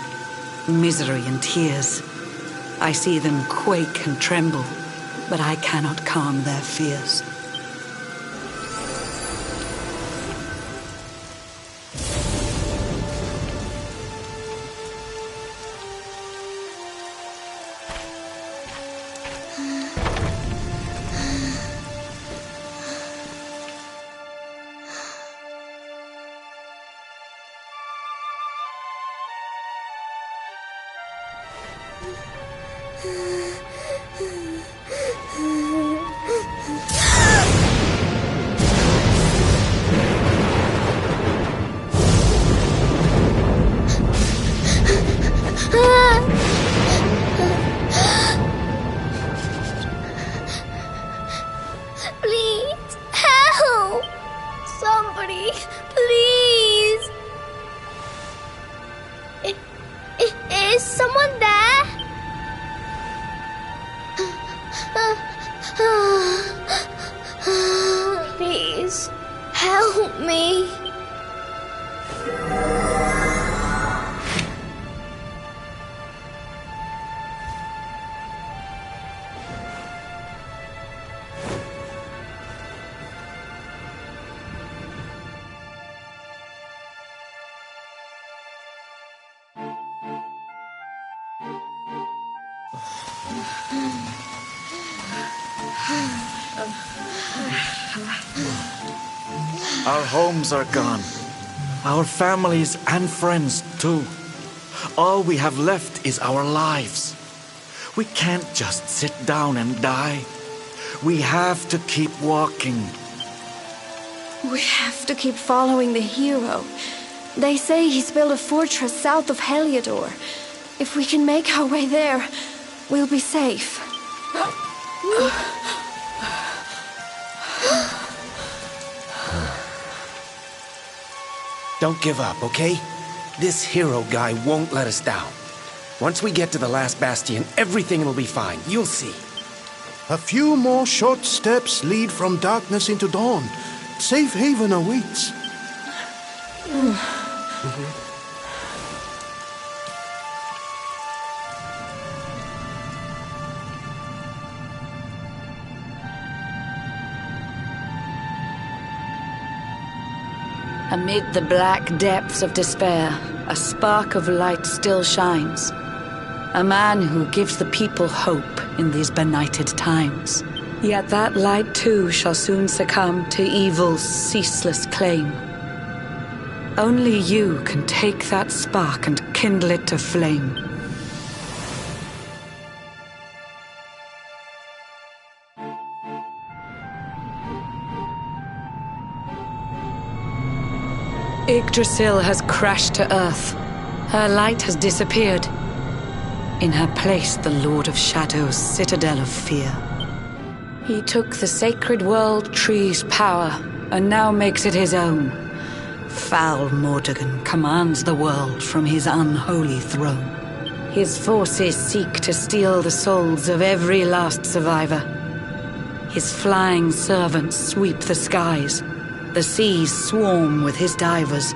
misery and tears. I see them quake and tremble, but I cannot calm their fears. Please, help! Somebody, please! Is someone there? Please, help me. Our homes are gone. Our families and friends, too. All we have left is our lives. We can't just sit down and die. We have to keep walking. We have to keep following the hero. They say he's built a fortress south of Heliodor. If we can make our way there, we'll be safe. Don't give up, okay? This hero guy won't let us down. Once we get to the last bastion, everything will be fine. You'll see. A few more short steps lead from darkness into dawn. Safe haven awaits. Amid the black depths of despair, a spark of light still shines. A man who gives the people hope in these benighted times. Yet that light too shall soon succumb to evil's ceaseless claim. Only you can take that spark and kindle it to flame. Yggdrasil has crashed to Earth. Her light has disappeared. In her place, the Lord of Shadows' citadel of fear. He took the sacred world tree's power and now makes it his own. Foul Mordegon commands the world from his unholy throne. His forces seek to steal the souls of every last survivor. His flying servants sweep the skies. The seas swarm with his divers.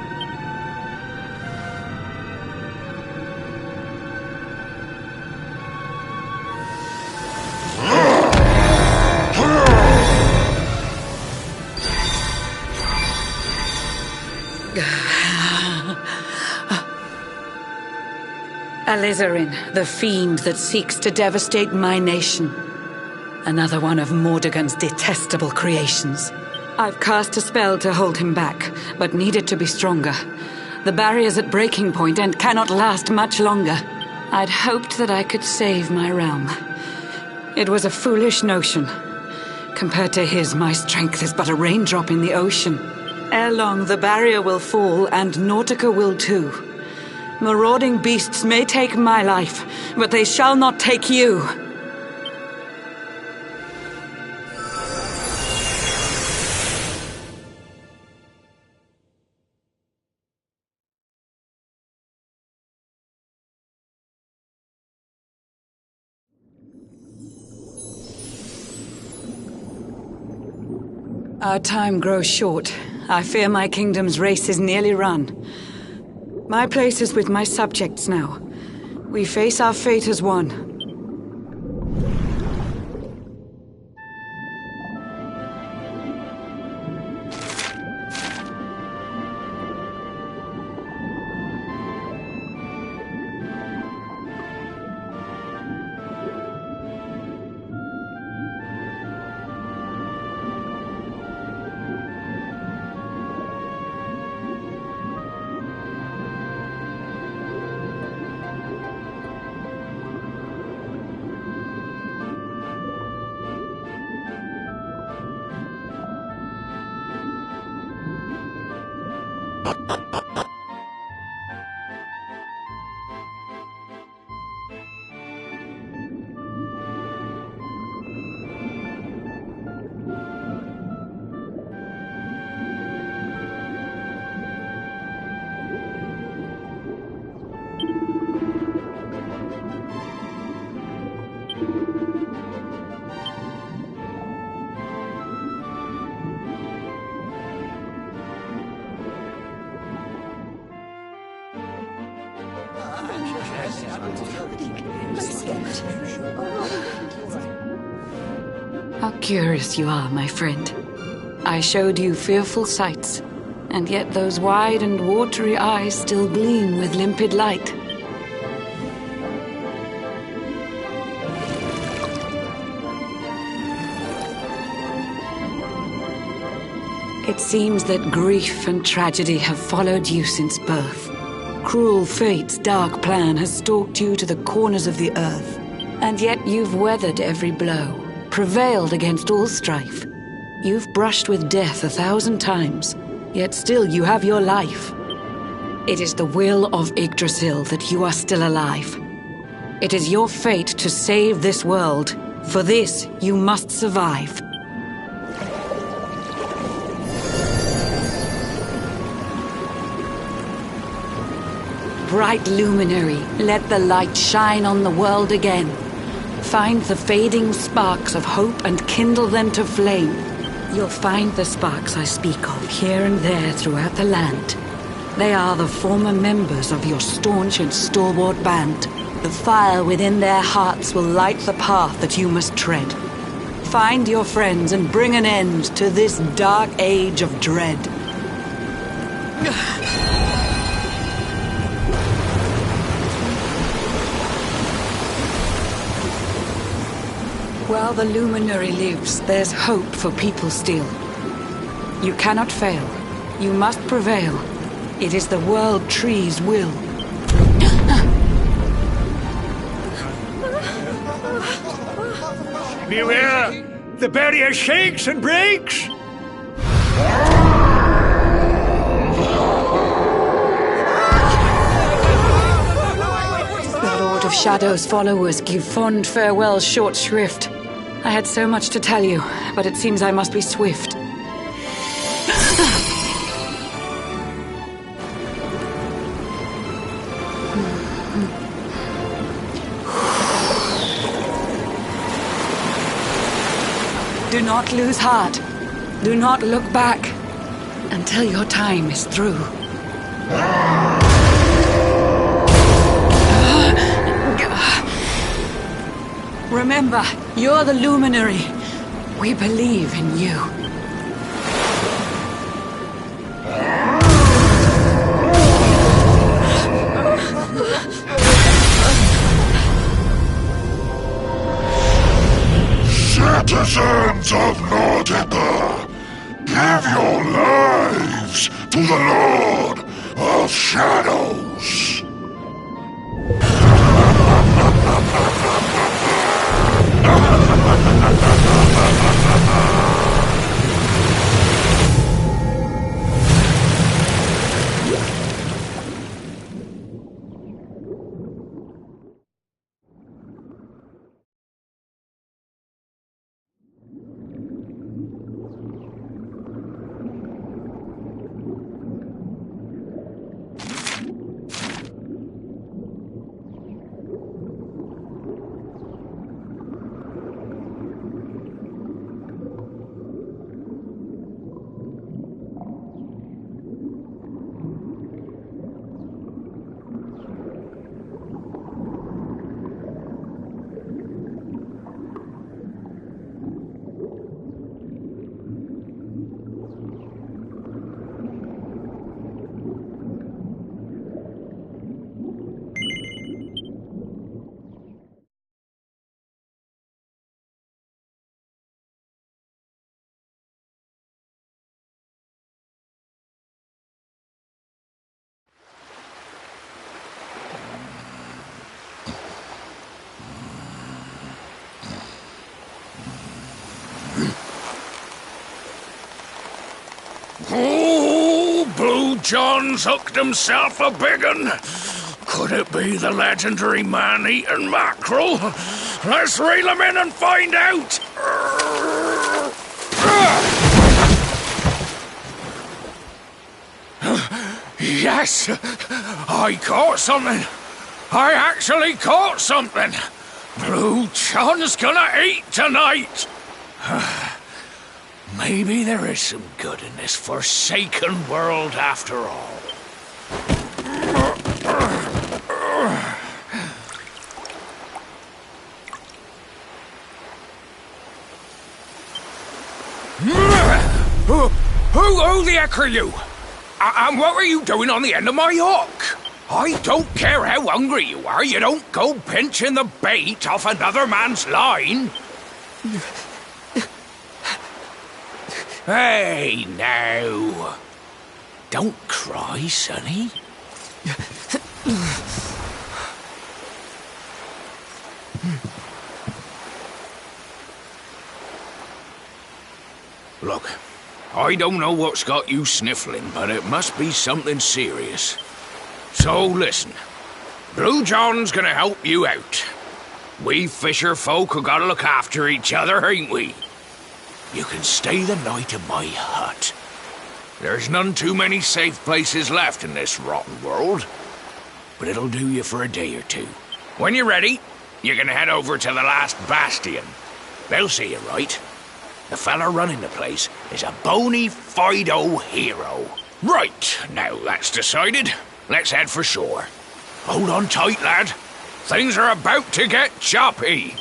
Alizarin, the fiend that seeks to devastate my nation. Another one of Mordegon's detestable creations. I've cast a spell to hold him back, but need it to be stronger. The barrier's at breaking point and cannot last much longer. I'd hoped that I could save my realm. It was a foolish notion. Compared to his, my strength is but a raindrop in the ocean. Ere long, the barrier will fall, and Nautica will too. Marauding beasts may take my life, but they shall not take you. Our time grows short. I fear my kingdom's race is nearly run. My place is with my subjects now. We face our fate as one. How curious you are, my friend. I showed you fearful sights, and yet those wide and watery eyes still gleam with limpid light. It seems that grief and tragedy have followed you since birth. Cruel fate's dark plan has stalked you to the corners of the earth. And yet you've weathered every blow, prevailed against all strife. You've brushed with death 1,000 times, yet still you have your life. It is the will of Yggdrasil that you are still alive. It is your fate to save this world. For this, you must survive. Bright luminary, let the light shine on the world again. Find the fading sparks of hope and kindle them to flame. You'll find the sparks I speak of here and there throughout the land. They are the former members of your staunch and stalwart band. The fire within their hearts will light the path that you must tread. Find your friends and bring an end to this dark age of dread. While the luminary lives, there's hope for people still. You cannot fail. You must prevail. It is the world tree's will. Beware! The barrier shakes and breaks! The Lord of Shadow's followers give fond farewell short shrift. I had so much to tell you, but it seems I must be swift. Do not lose heart. Do not look back until your time is through. Remember, you're the luminary. We believe in you. Citizens of Nordica, give your lives to the Lord of Shadows. John's hooked himself a big un. Could it be the legendary man-eating mackerel? Let's reel him in and find out! Yes! I caught something! I actually caught something! Blue John's gonna eat tonight! Maybe there is some good in this forsaken world after all. Who the heck are you? And what were you doing on the end of my hook? I don't care how hungry you are, you don't go pinching the bait off another man's line. Hey, now. Don't cry, sonny. Look, I don't know what's got you sniffling, but it must be something serious. So listen, Blue John's gonna help you out. We fisher folk have gotta look after each other, ain't we? You can stay the night in my hut. There's none too many safe places left in this rotten world, but it'll do you for a day or two. When you're ready, you can head over to the last bastion. They'll see you right. The fella running the place is a bony Fido hero. Right, now that's decided. Let's head for shore. Hold on tight, lad. Things are about to get choppy.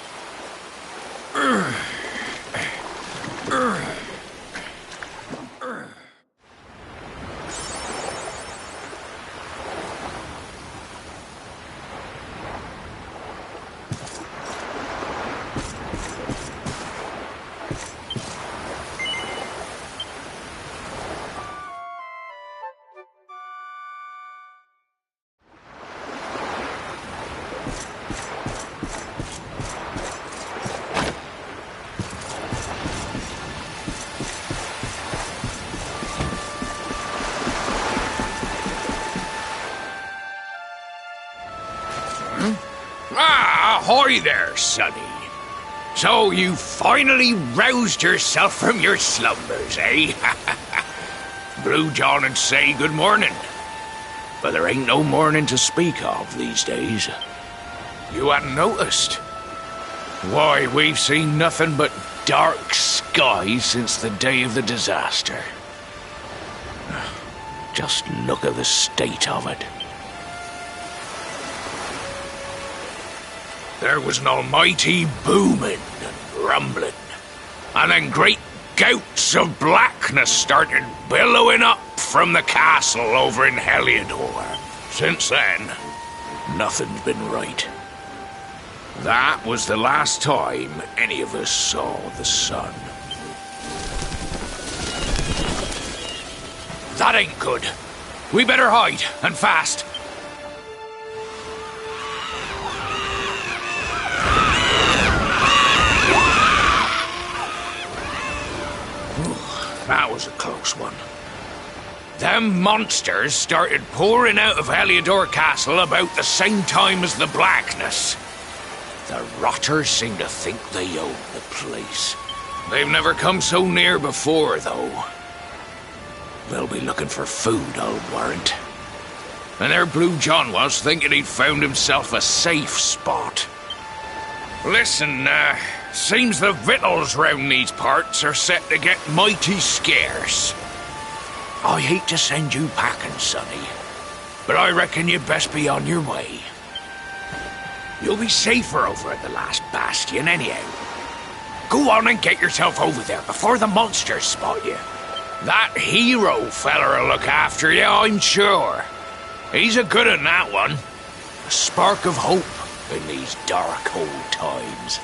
Ahoy there, sonny. So you finally roused yourself from your slumbers, eh? Blue John would say good morning. But there ain't no morning to speak of these days. You hadn't noticed? Why, we've seen nothing but dark skies since the day of the disaster. Just look at the state of it. There was an almighty booming and rumbling, and then great gouts of blackness started billowing up from the castle over in Heliodor. Since then, nothing's been right. That was the last time any of us saw the sun. That ain't good. We better hide, and fast. That was a close one. Them monsters started pouring out of Heliodor Castle about the same time as the blackness. The rotters seem to think they own the place. They've never come so near before, though. They'll be looking for food, I'll warrant. And there Blue John was, thinking he'd found himself a safe spot. Listen, seems the victuals round these parts are set to get mighty scarce. I hate to send you packing, sonny, but I reckon you'd best be on your way. You'll be safer over at the last bastion anyhow. Go on and get yourself over there before the monsters spot you. That hero feller'll look after you, I'm sure. He's a good un, that one. A spark of hope in these dark old times.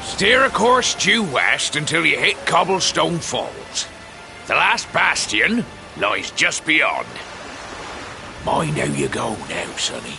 Steer a course due west until you hit Cobblestone Falls. The last bastion lies just beyond. Mind how you go now, sonny.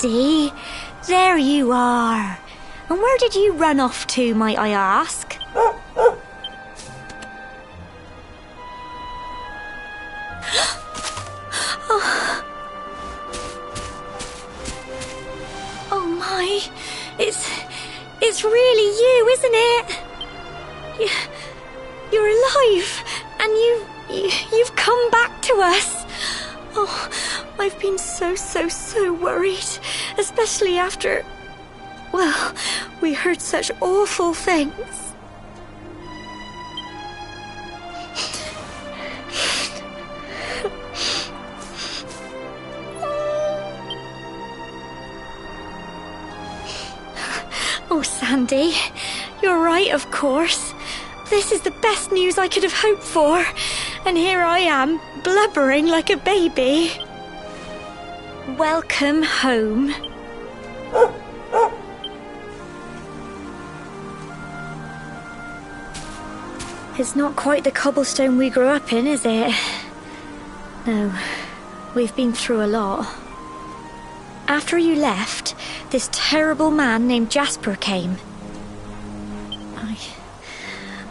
Sandy, there you are. And where did you run off to, might I ask? Oh my, it's really you, isn't it? You're alive, and you've come back to us. Oh, I've been so worried, especially after, well, we heard such awful things. Oh, Sandy, you're right, of course. This is the best news I could have hoped for. And here I am, blubbering like a baby. Welcome home. It's not quite the cobblestone we grew up in, is it? No, we've been through a lot. After you left, this terrible man named Jasper came.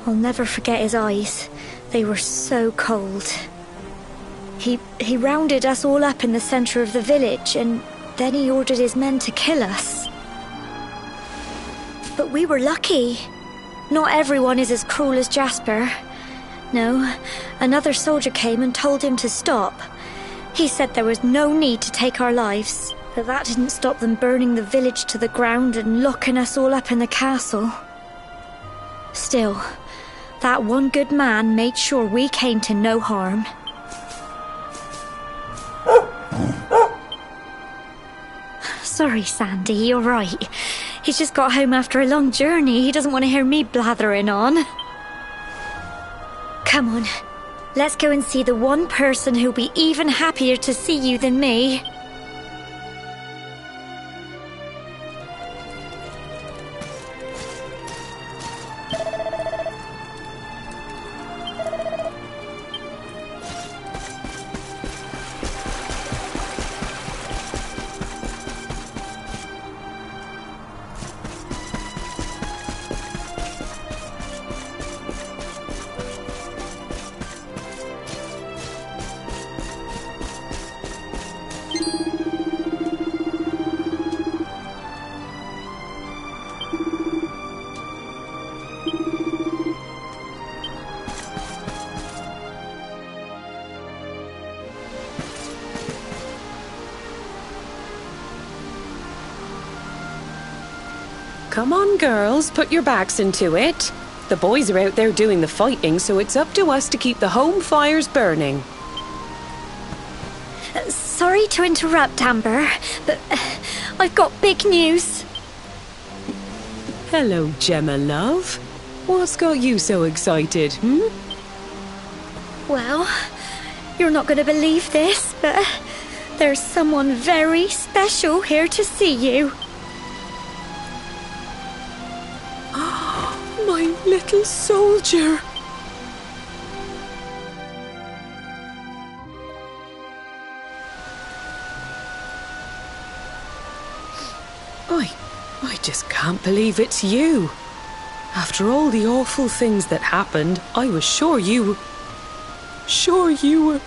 I'll never forget his eyes. They were so cold. He rounded us all up in the center of the village, and then he ordered his men to kill us. But we were lucky. Not everyone is as cruel as Jasper. No, another soldier came and told him to stop. He said there was no need to take our lives, but that didn't stop them burning the village to the ground and locking us all up in the castle. Still, that one good man made sure we came to no harm. Sorry, Sandy, you're right. He's just got home after a long journey. He doesn't want to hear me blathering on. Come on, let's go and see the one person who'll be even happier to see you than me. Come on, girls, put your backs into it. The boys are out there doing the fighting, so it's up to us to keep the home fires burning. Sorry to interrupt, Amber, but I've got big news. Hello, Gemma, love. What's got you so excited, Well, you're not going to believe this, but there's someone very special here to see you. My little soldier. I just can't believe it's you. After all the awful things that happened, I was sure you were...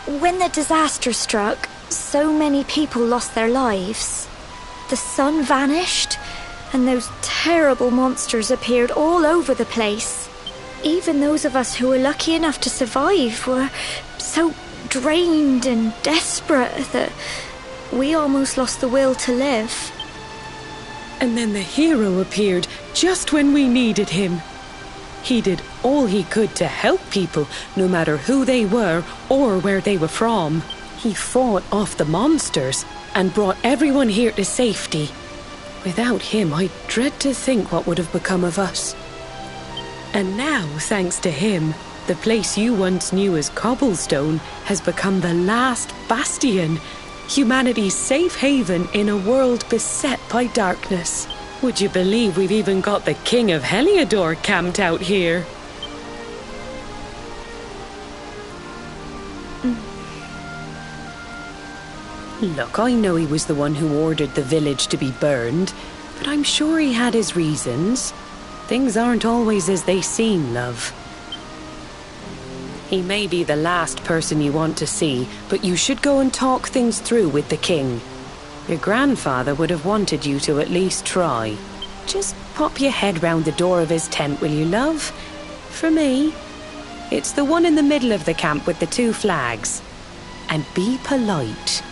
When the disaster struck, so many people lost their lives. The sun vanished, and those terrible monsters appeared all over the place. Even those of us who were lucky enough to survive were so drained and desperate that we almost lost the will to live. And then the hero appeared just when we needed him. He did all he could to help people, no matter who they were or where they were from. He fought off the monsters and brought everyone here to safety. Without him, I dread to think what would have become of us. And now, thanks to him, the place you once knew as Cobblestone has become the last bastion, humanity's safe haven in a world beset by darkness. Would you believe we've even got the King of Heliodor camped out here? Look, I know he was the one who ordered the village to be burned, but I'm sure he had his reasons. Things aren't always as they seem, love. He may be the last person you want to see, but you should go and talk things through with the king. Your grandfather would have wanted you to at least try. Just pop your head round the door of his tent, will you, love? For me, it's the one in the middle of the camp with the 2 flags. And be polite.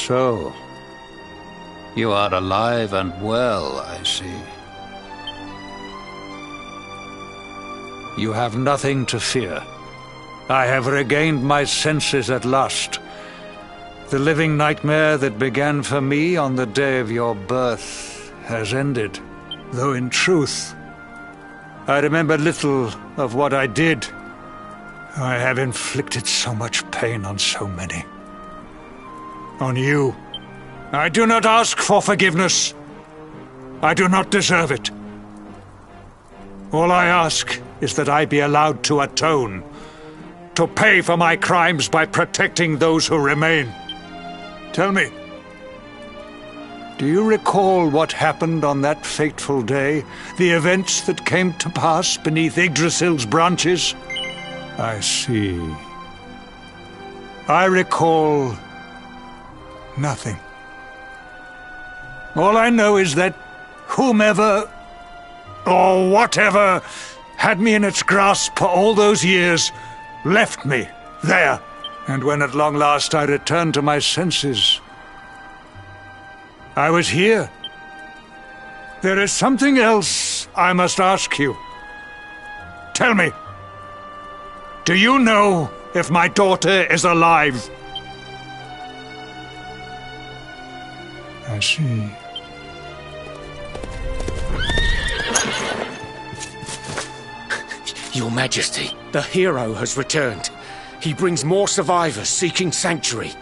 So, you are alive and well, I see. You have nothing to fear. I have regained my senses at last. The living nightmare that began for me on the day of your birth has ended, though in truth, I remember little of what I did. I have inflicted so much pain on so many. On you. I do not ask for forgiveness. I do not deserve it. All I ask is that I be allowed to atone, to pay for my crimes by protecting those who remain. Tell me, do you recall what happened on that fateful day? The events that came to pass beneath Yggdrasil's branches? I see. I recall nothing. All I know is that whomever or whatever had me in its grasp for all those years left me there. And when at long last I returned to my senses, I was here. There is something else I must ask you. Tell me, do you know if my daughter is alive? I see. Your Majesty, the hero has returned. He brings more survivors seeking sanctuary.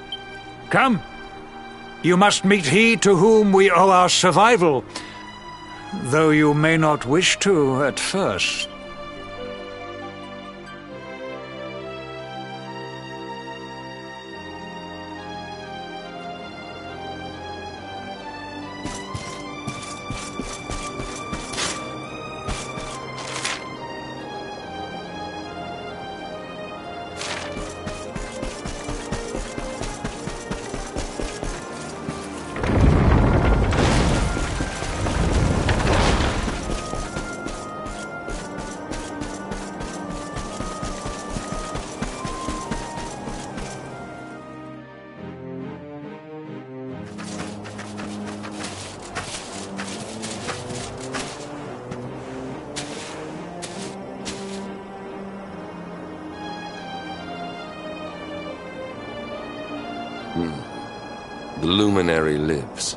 Come. You must meet he to whom we owe our survival, though you may not wish to at first. The luminary lives.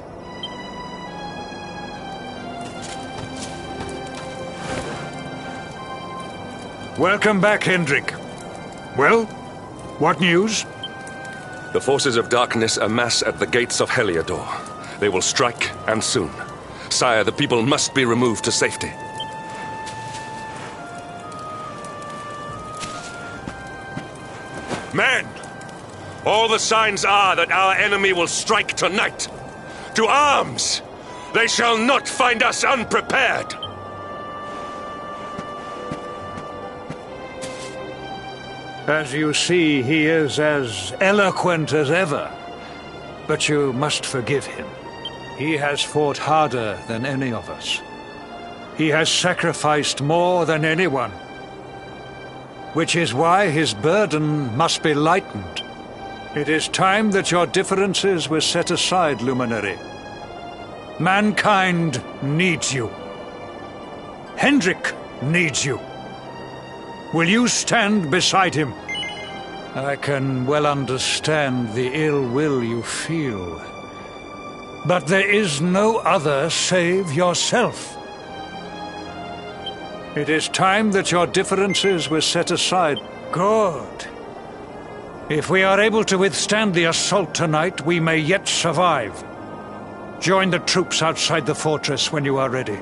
Welcome back, Hendrik. Well, what news? The forces of darkness amass at the gates of Heliodor. They will strike, and soon. Sire, the people must be removed to safety. Men! All the signs are that our enemy will strike tonight. To arms! They shall not find us unprepared! As you see, he is as eloquent as ever. But you must forgive him. He has fought harder than any of us. He has sacrificed more than anyone. Which is why his burden must be lightened. It is time that your differences were set aside, Luminary. Mankind needs you. Hendrik needs you. Will you stand beside him? I can well understand the ill will you feel. But there is no other save yourself. It is time that your differences were set aside. Good. If we are able to withstand the assault tonight, we may yet survive. Join the troops outside the fortress when you are ready.